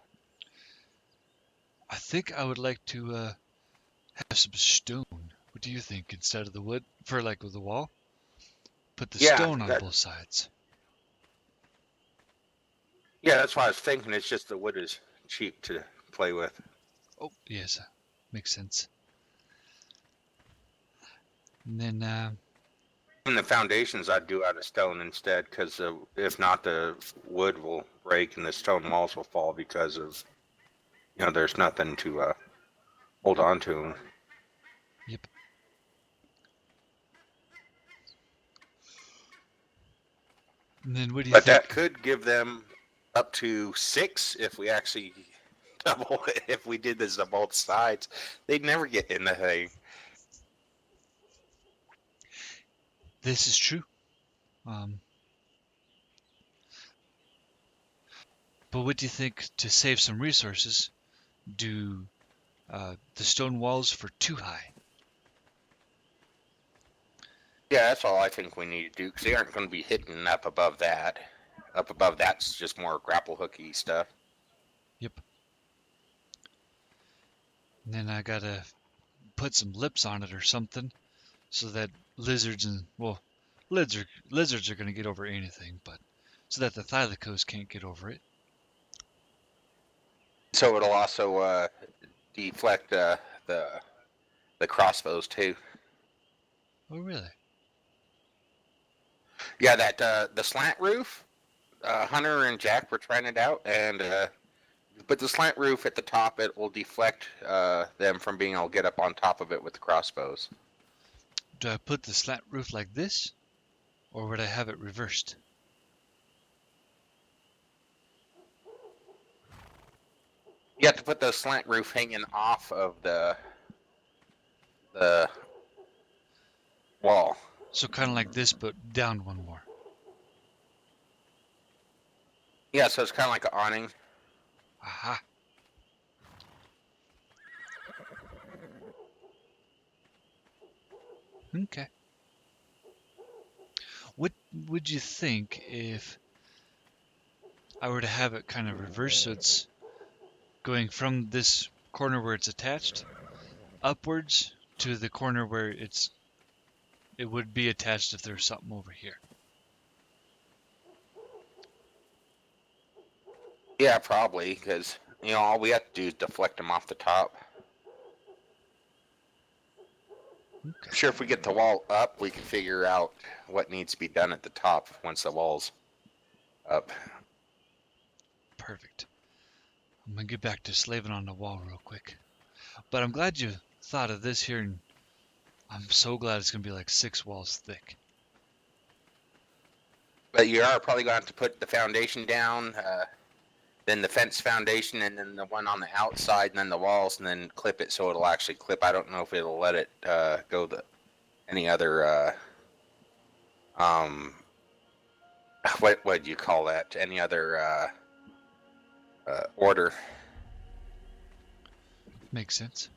I think I would like to have some stone. What do you think instead of the wood for like with the wall? Put the Yeah, stone on both sides. that's what I was thinking. It's just the wood is cheap to play with. Oh, yes, makes sense. And then And the foundations I'd do out of stone instead, because if not, the wood will break and the stone walls will fall because of there's nothing to hold on to them. yep. And then what do you But think? that could give them up to 6 if we actually double it. If we did this on both sides, they'd never get in the thing. This is true. But what do you think to save some resources? Do the stone walls for too high? Yeah, that's all I think we need to do, because they aren't going to be hitting up above that. Up above that's just more grapple hooky stuff. Yep. And then I gotta put some lips on it or something, so that lizards and lizards are gonna get over anything, but so that the thylicos can't get over it. So it'll also deflect the crossbows too. Oh really? Yeah, that the slant roof. Hunter and Jack were trying it out, and but the slant roof at the top, it will deflect them from being able to get up on top of it with the crossbows. Do I put the slat roof like this, or would I have it reversed? You have to put the slant roof hanging off of the wall. So kind of like this, but down one more. Yeah, so it's kind of like an awning. Aha. Okay. What would you think if I were to have it kind of reverse, so it's going from this corner where it's attached upwards to the corner where it would be attached if there's something over here? Yeah, probably, because, all we have to do is deflect them off the top. Okay. I'm sure if we get the wall up, we can figure out what needs to be done at the top once the wall's up. Perfect. I'm gonna get back to slaving on the wall real quick. But I'm glad you thought of this here, and I'm so glad it's gonna be like 6 walls thick. But you are probably going to have to put the foundation down, then the fence foundation, and then the one on the outside, and then the walls, and then clip it so it'll actually clip. I don't know if it'll let it go any other, what do you call that? Any other order. Makes sense.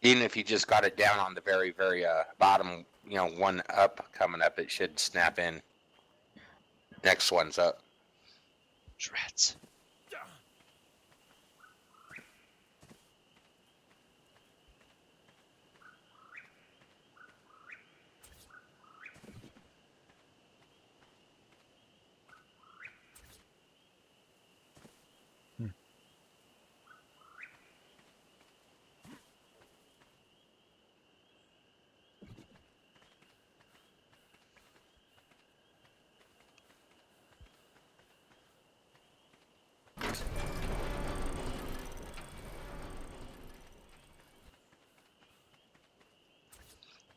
Even if you just got it down on the very, very bottom, one up coming up, it should snap in. Next one's up. Rats.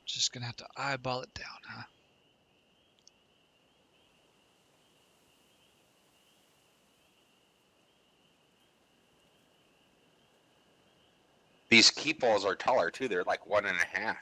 Just gonna have to eyeball it down, huh? These keep walls are taller too. They're like 1.5.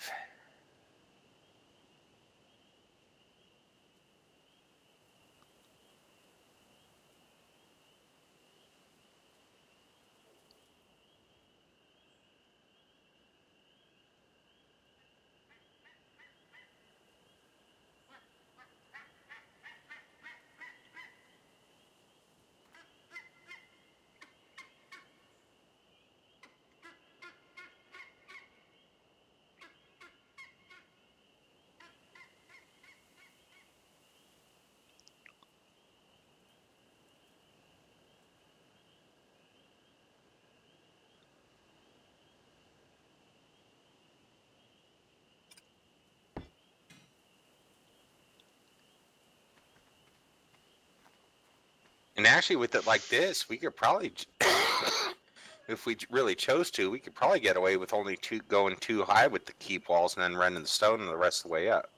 And actually, with it like this, we could probably, if we really chose to, we could probably get away with only going too high with the keep walls and then running the stone the rest of the way up.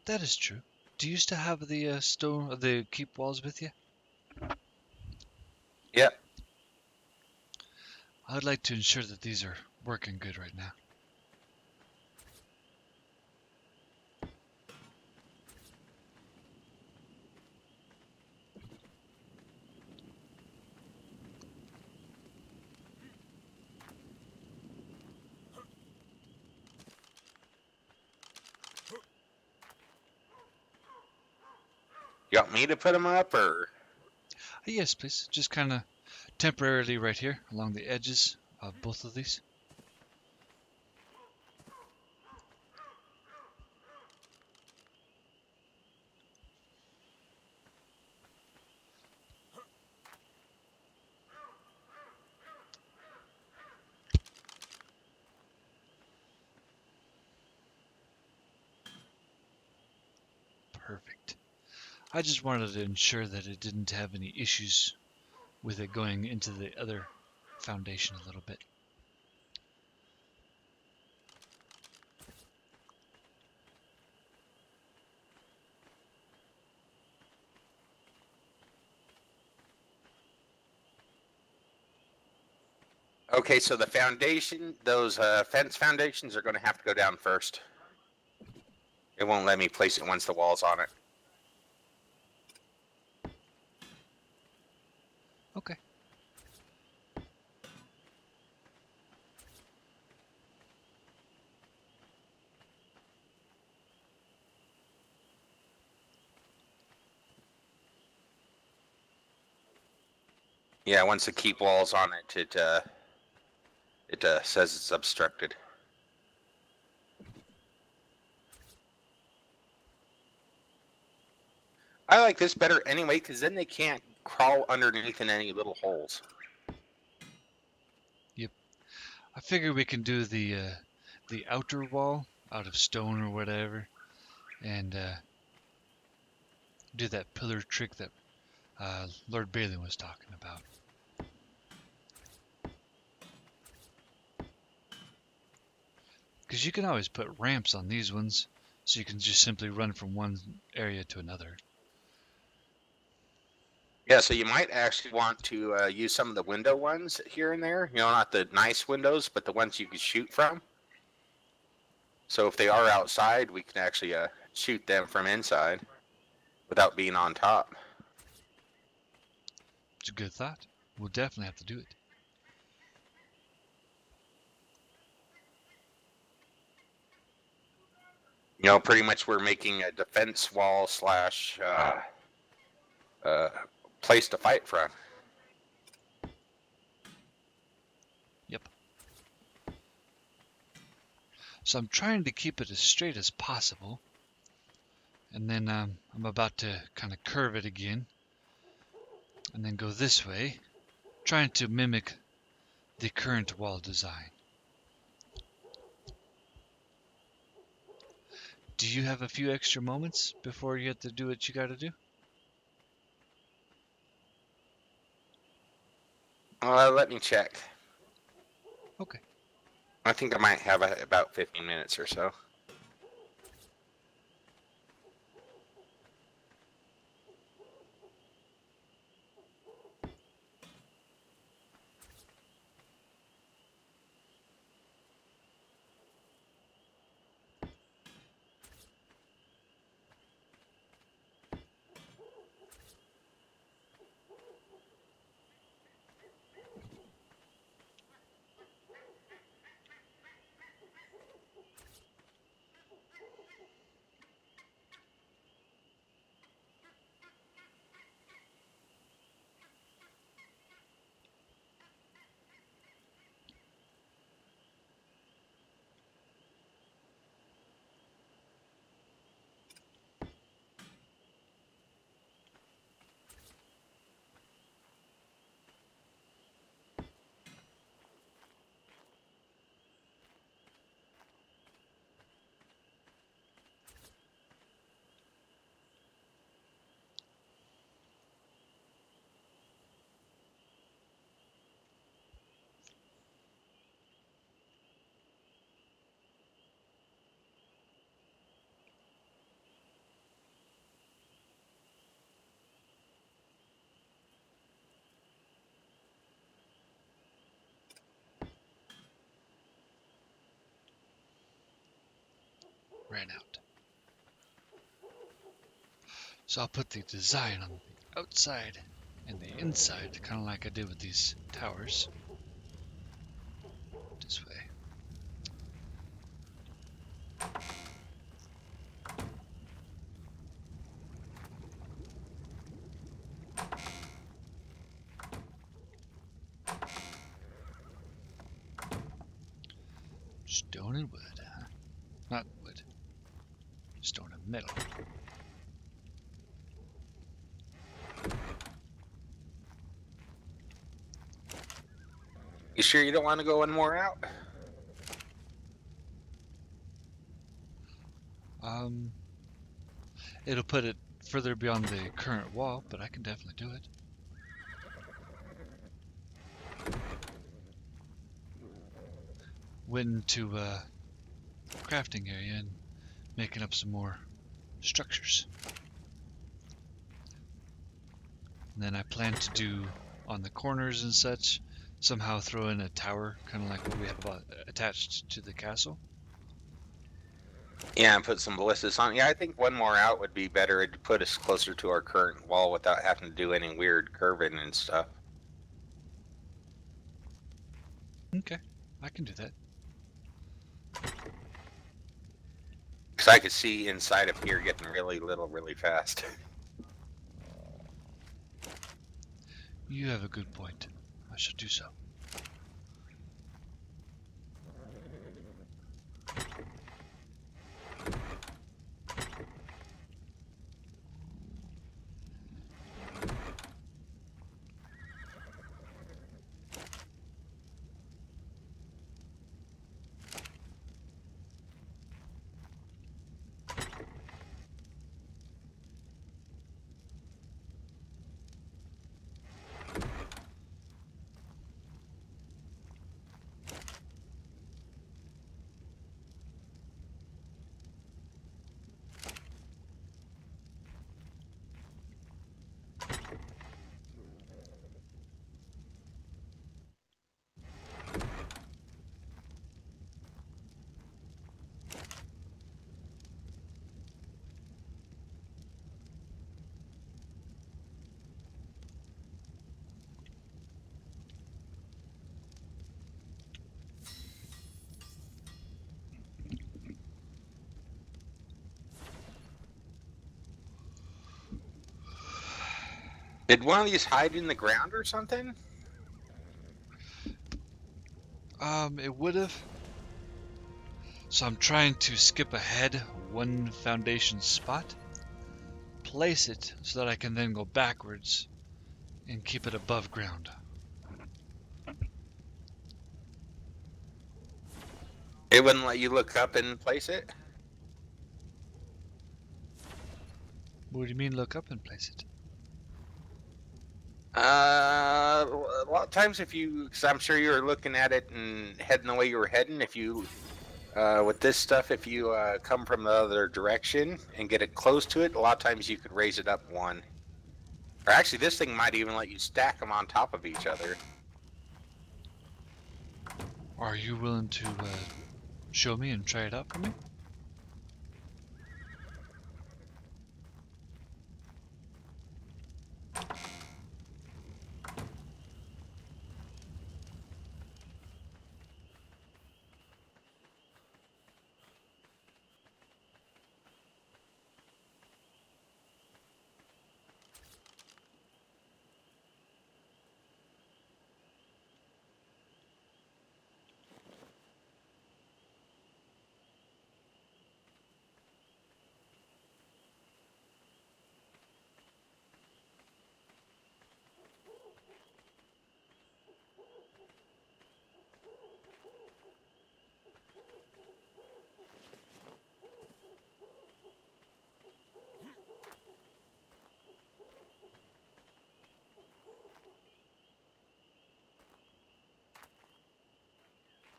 That is true. Do you still have the the keep walls with you? Yep. I'd like to ensure that these are working good right now. You want me to put them up, or? Yes, please. Just kind of temporarily right here along the edges of both of these. Perfect. I just wanted to ensure that it didn't have any issues with it going into the other foundation a little bit. Okay, so the foundation, those fence foundations are going to have to go down first. It won't let me place it once the wall's on it. Okay. Yeah, once the keep wall's on it, it says it's obstructed. I like this better anyway, because then they can't crawl underneath in any little holes. Yep. I figure we can do the outer wall out of stone or whatever, and do that pillar trick that Lord Bailey was talking about. Because you can always put ramps on these ones, so you can just simply run from one area to another. Yeah, so you might actually want to use some of the window ones here and there. You know, not the nice windows, but the ones you can shoot from. So if they are outside, we can actually shoot them from inside without being on top. It's a good thought. We'll definitely have to do it. You know, pretty much we're making a defense wall slash place to fight from. Yep. So I'm trying to keep it as straight as possible. And then I'm about to kind of curve it again. And then go this way, trying to mimic the current wall design. Do you have a few extra moments before you have to do what you got to do? Let me check. Okay. I think I might have about 15 minutes or so. Ran out. So I'll put the design on the outside and the inside, kind of like I did with these towers. This way. Stone and wood, huh? Not wood. Stone and metal. You sure you don't want to go one more out? It'll put it further beyond the current wall, but I can definitely do it. Went into crafting area and making up some more structures. And then I plan to do on the corners and such, somehow throw in a tower, kind of like what we have attached to the castle. Yeah, and put some ballistas on. Yeah, I think one more out would be better. It'd put us closer to our current wall without having to do any weird curving and stuff. Okay, I can do that. Because I could see inside of here getting really little really fast. You have a good point. I shall do so. Did one of these hide in the ground or something? It would have. So I'm trying to skip ahead one foundation spot, place it so that I can then go backwards and keep it above ground. It wouldn't let you look up and place it? What do you mean look up and place it? A lot of times if you, because I'm sure you were looking at it and heading the way you were heading, if you, with this stuff, if you come from the other direction and get it close to it, a lot of times you could raise it up one. Or actually, this thing might even let you stack them on top of each other. Are you willing to show me and try it out for me?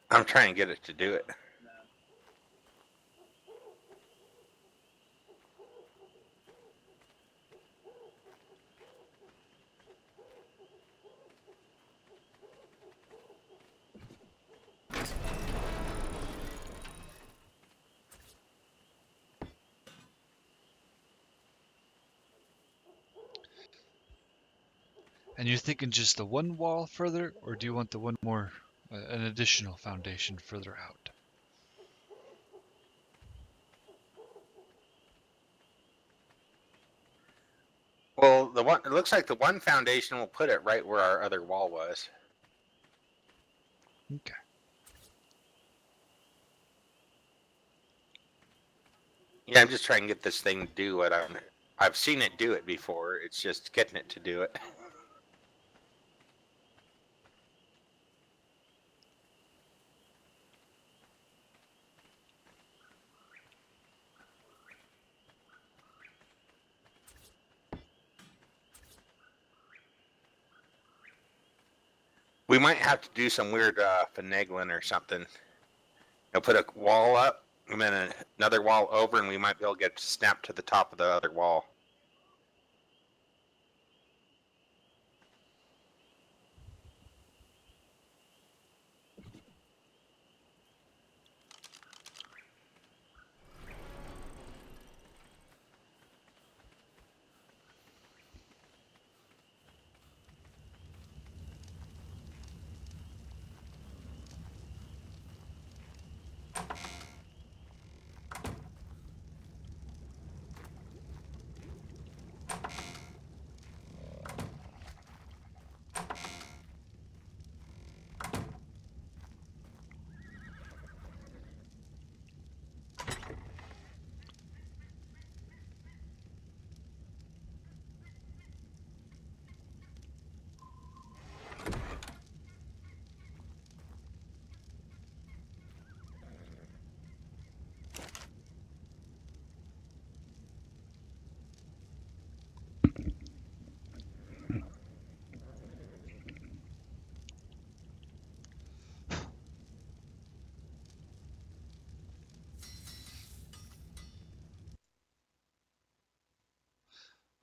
I'm trying to get it to do it. And you're thinking just the one wall further, or do you want the one more, an additional foundation further out? Well, the one, it looks like the one foundation will put it right where our other wall was. Okay. Yeah, I'm just trying to get this thing to do what I've seen it do it before. It's just getting it to do it. We might have to do some weird finagling or something. Put a wall up and then another wall over, and we might be able to get snapped to the top of the other wall.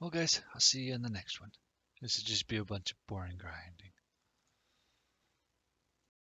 Well, guys, I'll see you in the next one. This will just be a bunch of boring grinding.